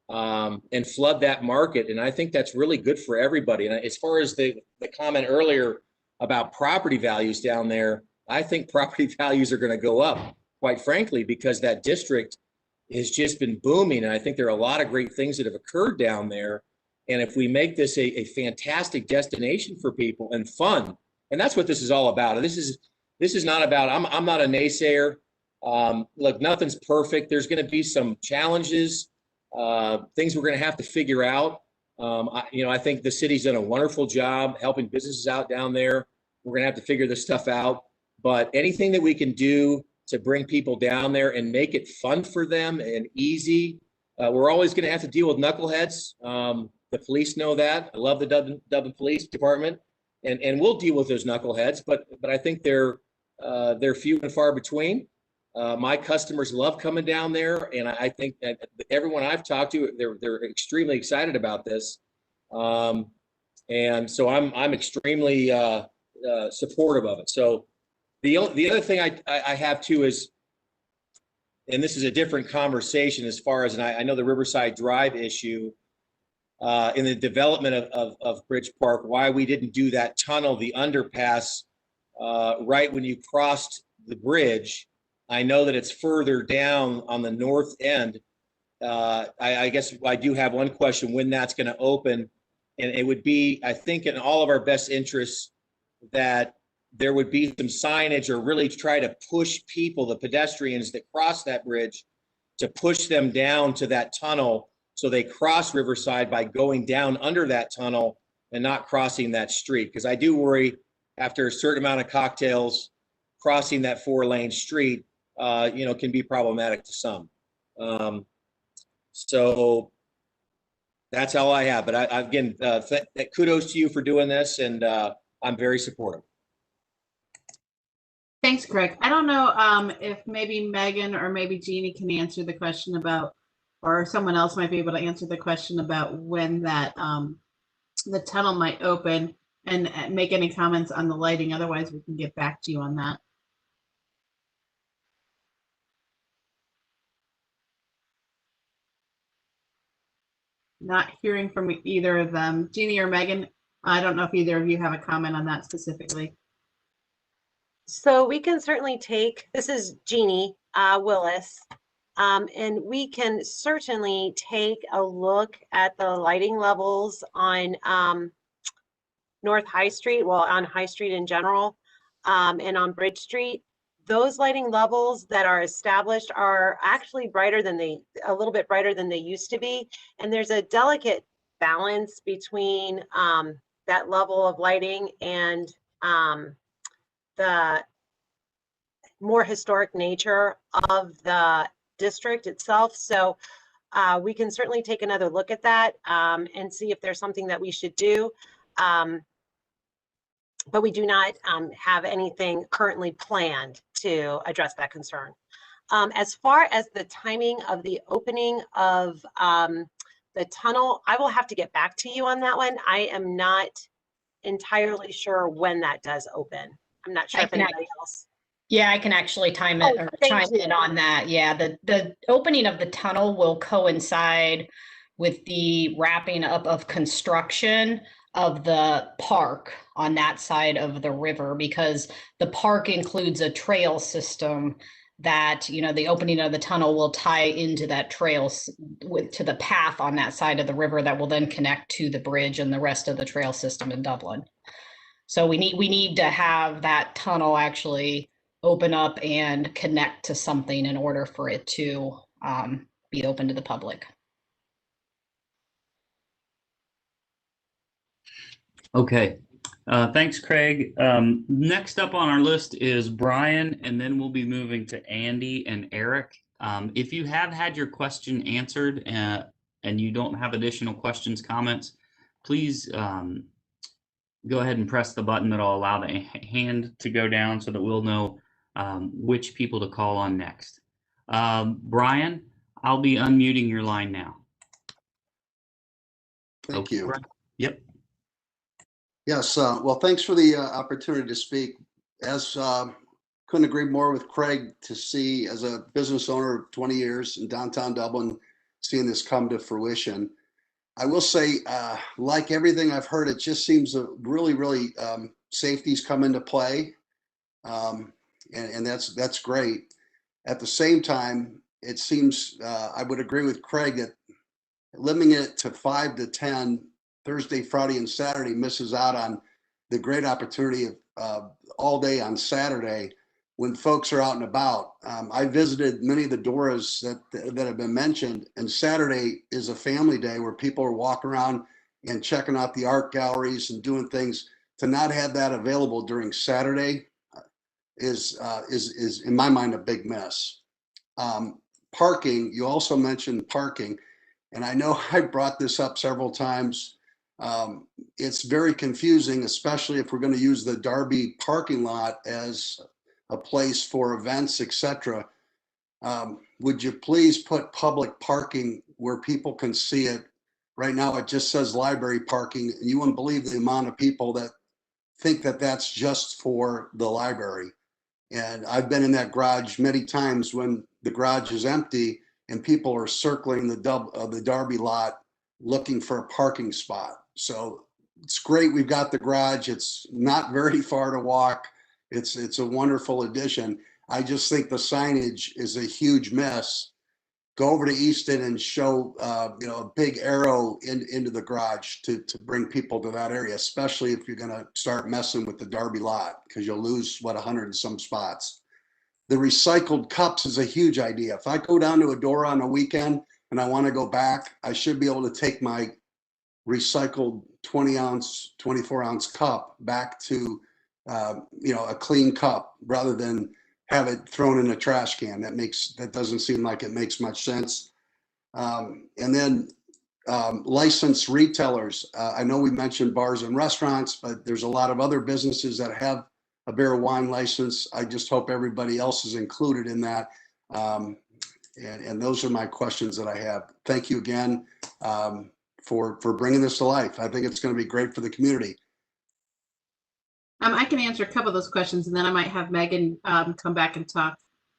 Speaker 14: and flood that market. And I think that's really good for everybody. And as far as the comment earlier about property values down there, I think property values are going to go up, quite frankly, because that district has just been booming. And I think there are a lot of great things that have occurred down there. And if we make this a fantastic destination for people and fun, and that's what this is all about. And this is not about, I'm not a naysayer. Look, nothing's perfect. There's going to be some challenges, things we're going to have to figure out. I think the city's done a wonderful job helping businesses out down there. We're going to have to figure this stuff out. But anything that we can do to bring people down there and make it fun for them and easy. We're always going to have to deal with knuckleheads. The police know that. I love the Dublin Police Department, and we'll deal with those knuckleheads. But I think they're few and far between. My customers love coming down there, and I think that everyone I've talked to, they're extremely excited about this. And so I'm extremely supportive of it. So the other thing I have too is, and this is a different conversation as far as, and I know the Riverside Drive issue in the development of Bridge Park, why we didn't do that tunnel, the underpass, right when you crossed the bridge. I know that it's further down on the north end. I guess I do have one question, when that's going to open. And it would be, I think, in all of our best interests that there would be some signage, or really try to push people, the pedestrians that cross that bridge, to push them down to that tunnel so they cross Riverside by going down under that tunnel and not crossing that street. Because I do worry, after a certain amount of cocktails, crossing that 4-lane street, can be problematic to some. So that's all I have. But again, kudos to you for doing this, and I'm very supportive.
Speaker 2: Thanks, Craig. I don't know if maybe Megan or maybe Jeannie can answer the question about, or someone else might be able to answer the question about when that the tunnel might open, and make any comments on the lighting. Otherwise, we can get back to you on that. Not hearing from either of them. Jeannie or Megan, I don't know if either of you have a comment on that specifically.
Speaker 15: So we can certainly take, this is Jeannie Willis. And we can certainly take a look at the lighting levels on North High Street, well, on High Street in general, and on Bridge Street. Those lighting levels that are established are actually a little bit brighter than they used to be. And there's a delicate balance between that level of lighting and the more historic nature of the district itself. So we can certainly take another look at that and see if there's something that we should do. But we do not have anything currently planned to address that concern. As far as the timing of the opening of the tunnel, I will have to get back to you on that one. I am not entirely sure when that does open. I'm not sure if anybody else.
Speaker 16: Yeah, I can actually chime in on that. Yeah, the opening of the tunnel will coincide with the wrapping up of construction of the park on that side of the river, because the park includes a trail system that, you know, the opening of the tunnel will tie into that trail to the path on that side of the river that will then connect to the bridge and the rest of the trail system in Dublin. So we need to have that tunnel actually open up and connect to something in order for it to be open to the public.
Speaker 5: Okay, thanks, Craig. Next up on our list is Brian, and then we'll be moving to Andy and Eric. If you have had your question answered and you don't have additional questions, comments, please go ahead and press the button that'll allow the hand to go down so that we'll know which people to call on next. Brian, I'll be unmuting your line now.
Speaker 17: Thank you.
Speaker 5: Brian. Yep.
Speaker 17: Yes, well, thanks for the opportunity to speak. As couldn't agree more with Craig to see, as a business owner of 20 years in downtown Dublin, seeing this come to fruition. I will say, like everything I've heard, it just seems really safety's come into play, and that's great. At the same time, it seems I would agree with Craig that limiting it to 5 to 10 Thursday, Friday, and Saturday misses out on the great opportunity of all day on Saturday when folks are out and about. I visited many of the Doras that have been mentioned, and Saturday is a family day where people are walking around and checking out the art galleries and doing things. To not have that available during Saturday is in my mind a big miss. Parking, you also mentioned parking, and I know I brought this up several times. It's very confusing, especially if we're going to use the Darby parking lot as a place for events, etc. Would you please put public parking where people can see it? Right now, it just says library parking, and you wouldn't believe the amount of people that think that that's just for the library. And I've been in that garage many times when the garage is empty and people are circling the Darby lot looking for a parking spot. So it's great we've got the garage. It's not very far to walk. It's a wonderful addition. I just think the signage is a huge miss. Go over to Easton and show a big arrow into the garage to bring people to that area, especially if you're going to start messing with the Darby lot, because you'll lose 100 and some spots. The recycled cups is a huge idea. If I go down to a Dora on a weekend and I want to go back, I should be able to take my recycled 20-ounce, 24-ounce cup back to a clean cup rather than have it thrown in a trash can. That doesn't seem like it makes much sense. And then licensed retailers. I know we mentioned bars and restaurants, but there's a lot of other businesses that have a beer and wine license. I just hope everybody else is included in that. And those are my questions that I have. Thank you again for bringing this to life. I think it's going to be great for the community.
Speaker 2: I can answer a couple of those questions, and then I might have Megan come back and talk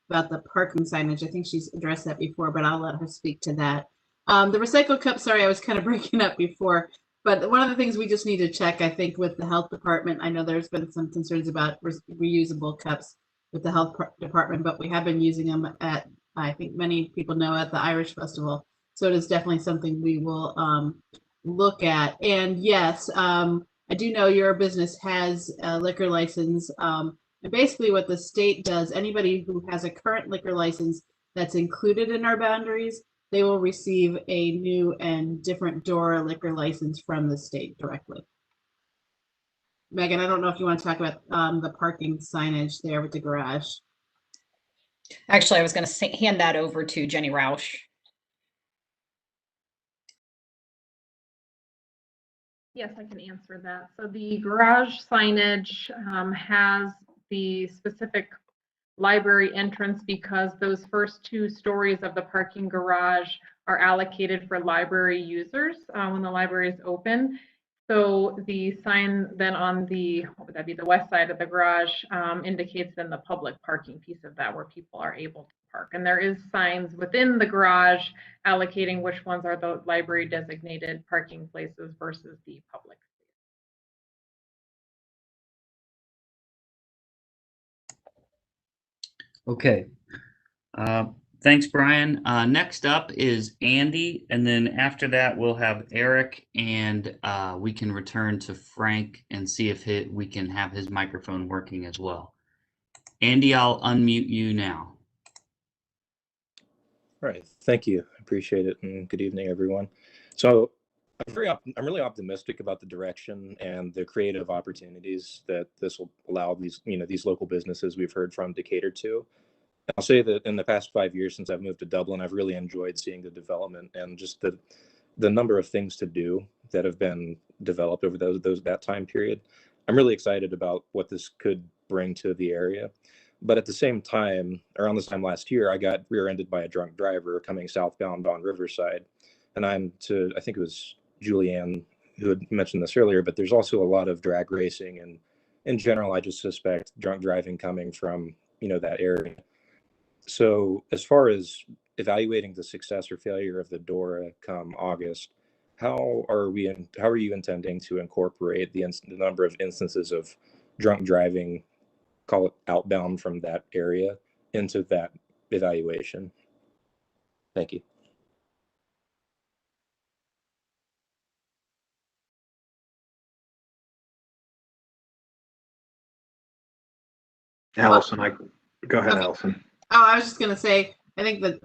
Speaker 2: about the parking signage. I think she's addressed that before, but I'll let her speak to that. The recycled cup, sorry, I was kind of breaking up before, but one of the things we just need to check, I think, with the health department, I know there's been some concerns about reusable cups with the health department, but we have been using them at I think many people know, at the Irish Festival. So it is definitely something we will look at. And yes, I do know your business has a liquor license. And basically what the state does, anybody who has a current liquor license that's included in our boundaries, they will receive a new and different Dora liquor license from the state directly. Megan, I don't know if you want to talk about the parking signage there with the garage.
Speaker 16: Actually, I was going to hand that over to Jenny Roush.
Speaker 18: Yes, I can answer that. So the garage signage has the specific library entrance because those first 2 stories of the parking garage are allocated for library users when the library is open. So the sign then on the, what would that be, the west side of the garage indicates then the public parking piece of that where people are able to park. And there is signs within the garage allocating which ones are the library designated parking places versus the public.
Speaker 5: Okay. Thanks, Brian. Next up is Andy, and then after that we'll have Eric, and we can return to Frank and see if we can have his microphone working as well. Andy, I'll unmute you now.
Speaker 19: All right, thank you. I appreciate it, and good evening, everyone. So I'm really optimistic about the direction and the creative opportunities that this will allow these local businesses we've heard from to cater to. I'll say that in the past 5 years since I've moved to Dublin, I've really enjoyed seeing the development and just the number of things to do that have been developed over that time period. I'm really excited about what this could bring to the area. But at the same time, around this time last year, I got rear-ended by a drunk driver coming southbound on Riverside. And I think it was Julianne who had mentioned this earlier, but there's also a lot of drag racing, and in general, I just suspect drunk driving coming from, that area. So as far as evaluating the success or failure of the Dora come August, how are you intending to incorporate the number of instances of drunk driving, call it outbound from that area, into that evaluation? Thank you.
Speaker 4: Allison, go ahead,
Speaker 2: Okay.
Speaker 4: Allison.
Speaker 2: Oh, I was just going to say, I think that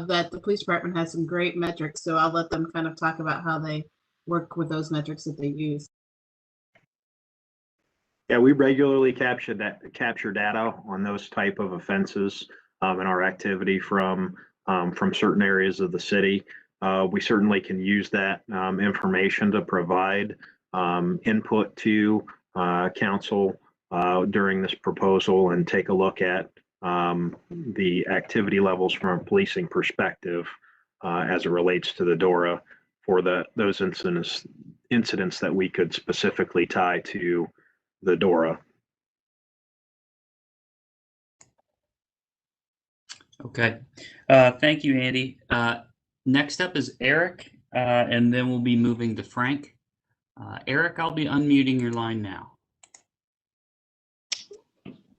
Speaker 2: that the police department has some great metrics, so I'll let them kind of talk about how they work with those metrics that they use.
Speaker 4: Yeah, we regularly capture data on those type of offenses in our activity from certain areas of the city. We certainly can use that information to provide input to council during this proposal and take a look at the activity levels from a policing perspective as it relates to the Dora for those incidents that we could specifically tie to the Dora.
Speaker 5: Okay. Thank you, Andy. Next up is Eric, and then we'll be moving to Frank. Eric, I'll be unmuting your line now.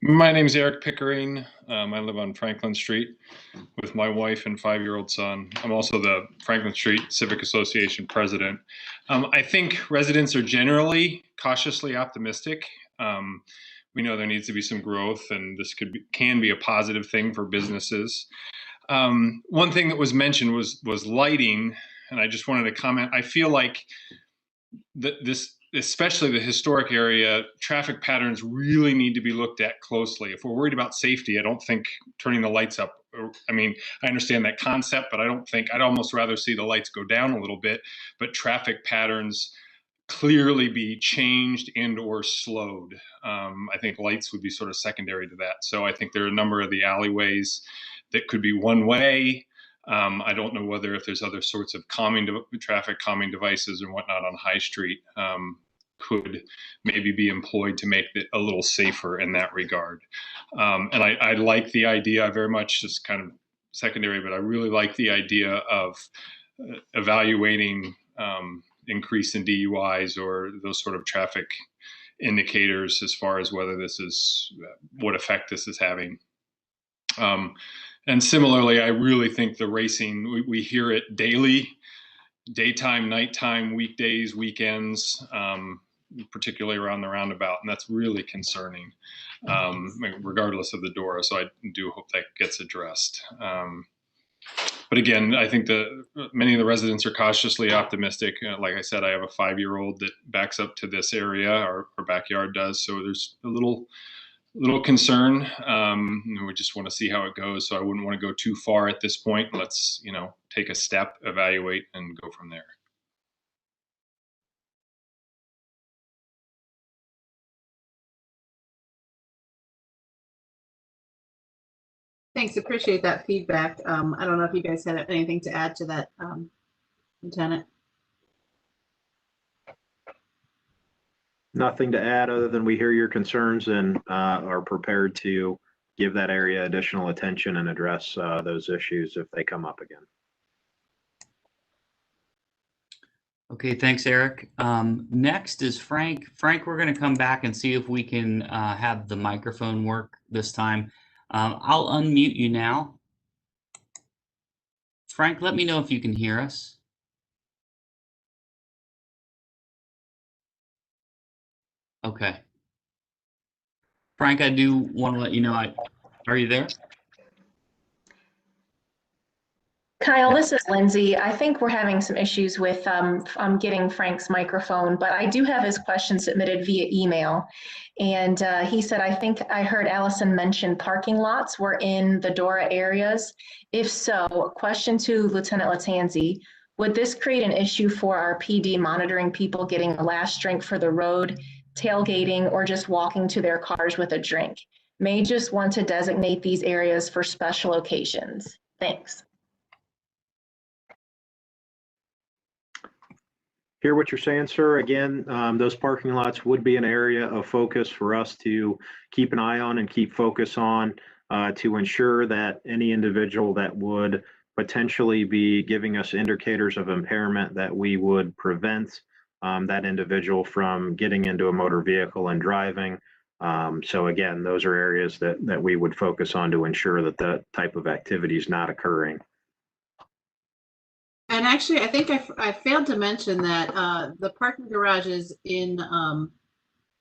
Speaker 20: My name is Eric Pickering. I live on Franklin Street with my wife and 5-year-old son. I'm also the Franklin Street Civic Association president. I think residents are generally cautiously optimistic. We know there needs to be some growth, and this can be a positive thing for businesses. One thing that was mentioned was lighting, and I just wanted to comment. I feel like especially the historic area, traffic patterns really need to be looked at closely. If we're worried about safety, I don't think turning the lights up, I mean, I understand that concept, but I'd almost rather see the lights go down a little bit, but traffic patterns clearly be changed and or slowed. I think lights would be sort of secondary to that. So I think there are a number of the alleyways that could be one way. I don't know whether if there's other sorts of traffic calming devices and whatnot on High Street could maybe be employed to make it a little safer in that regard. And I like the idea very much, just kind of secondary, but I really like the idea of evaluating increase in DUIs or those sort of traffic indicators as far as whether this is what effect this is having. And similarly, I really think the racing, we hear it daily, daytime, nighttime, weekdays, weekends, particularly around the roundabout, and that's really concerning, regardless of the Dora. So I do hope that gets addressed. But again, I think many of the residents are cautiously optimistic. Like I said, I have a 5-year-old that backs up to this area, our backyard does. So there's a little concern. We just want to see how it goes. So I wouldn't want to go too far at this point. Let's, take a step, evaluate, and go from there.
Speaker 2: Thanks, appreciate that feedback. I don't know if you guys had anything to add to that, Lieutenant.
Speaker 4: Nothing to add other than we hear your concerns and are prepared to give that area additional attention and address those issues if they come up again.
Speaker 5: Okay, thanks, Eric. Next is Frank. Frank, we're going to come back and see if we can have the microphone work this time. I'll unmute you now. Frank, let me know if you can hear us. Okay. Frank, I do want to let you know, are you there?
Speaker 1: Kyle, this is Lindsay. I think we're having some issues with getting Frank's microphone, but I do have his question submitted via email. And he said, I think I heard Allison mention parking lots were in the Dora areas. If so, question to Lieutenant Latanzi, would this create an issue for our PD monitoring people getting a last drink for the road, tailgating, or just walking to their cars with a drink? May just want to designate these areas for special occasions. Thanks.
Speaker 4: Hear what you're saying, sir. Again, those parking lots would be an area of focus for us to keep an eye on and keep focus on to ensure that any individual that would potentially be giving us indicators of impairment, that we would prevent that individual from getting into a motor vehicle and driving. So again, those are areas that we would focus on to ensure that that type of activity is not occurring.
Speaker 2: And actually, I think I failed to mention that the parking garages in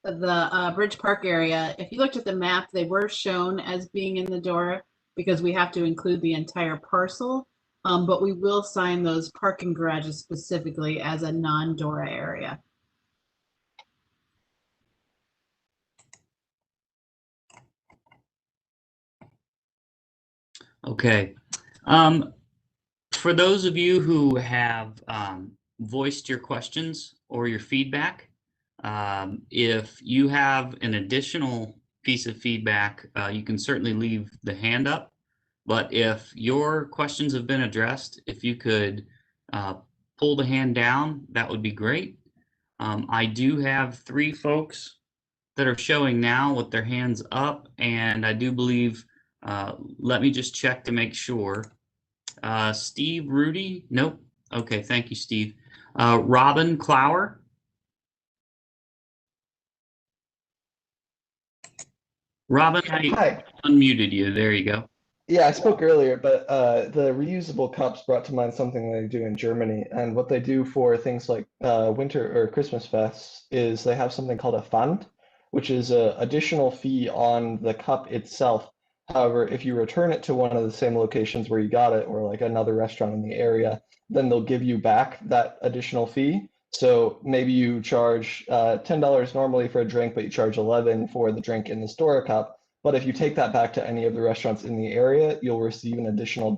Speaker 2: the Bridge Park area, if you looked at the map, they were shown as being in the Dora because we have to include the entire parcel. But we will sign those parking garages specifically as a non-Dora area.
Speaker 5: Okay. For those of you who have voiced your questions or your feedback, if you have an additional piece of feedback, you can certainly leave the hand up. But if your questions have been addressed, if you could pull the hand down, that would be great. I do have 3 folks that are showing now with their hands up, and I do believe, let me just check to make sure. Steve, Rudy? Nope. Okay, thank you, Steve. Robin Clower? Robin, I unmuted you. There you go.
Speaker 9: Yeah, I spoke earlier, but the reusable cups brought to mind something they do in Germany. And what they do for things like winter or Christmas fests is they have something called a Pfand, which is an additional fee on the cup itself. However, if you return it to one of the same locations where you got it, or like another restaurant in the area, then they'll give you back that additional fee. So maybe you charge $10 normally for a drink, but you charge $11 for the drink in the store cup. But if you take that back to any of the restaurants in the area, you'll receive an additional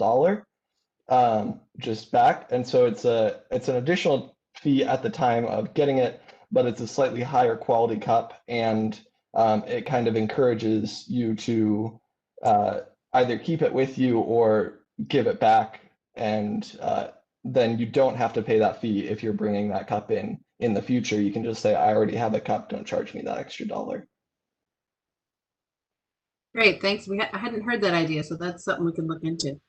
Speaker 9: $1 just back. And so it's an additional fee at the time of getting it, but it's a slightly higher quality cup, and it kind of encourages you to either keep it with you or give it back, and then you don't have to pay that fee if you're bringing that cup in the future. You can just say, I already have a cup, don't charge me that extra $1.
Speaker 2: Great, thanks. I hadn't heard that idea, so that's something we can look into.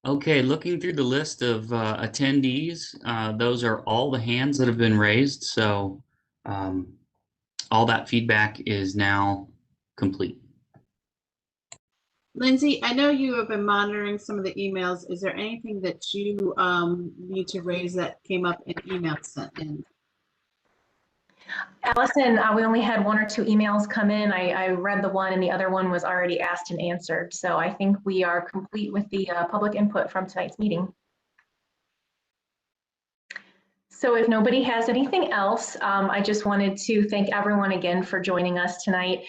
Speaker 5: Okay, looking through the list of attendees, those are all the hands that have been raised. So all that feedback is now complete.
Speaker 2: Lindsay, I know you have been monitoring some of the emails. Is there anything that you need to raise that came up in emails sent in?
Speaker 1: Allison, we only had 1 or 2 emails come in. I read the one and the other one was already asked and answered. So I think we are complete with the public input from tonight's meeting. So if nobody has anything else, I just wanted to thank everyone again for joining us tonight.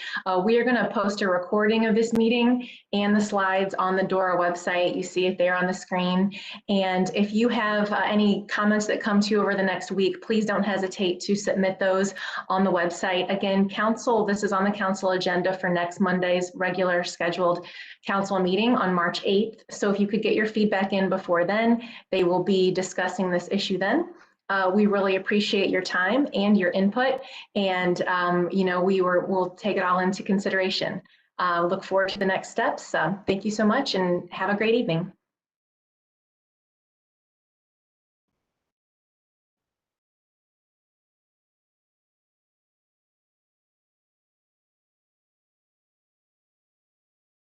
Speaker 1: We are going to post a recording of this meeting and the slides on the Dora website. You see it there on the screen. And if you have any comments that come to you over the next week, please don't hesitate to submit those on the website. Again, council, this is on the council agenda for next Monday's regular scheduled council meeting on March 8th. So if you could get your feedback in before then, they will be discussing this issue then. We really appreciate your time and your input, and you know, we'll take it all into consideration. Look forward to the next steps. Thank you so much and have a great evening.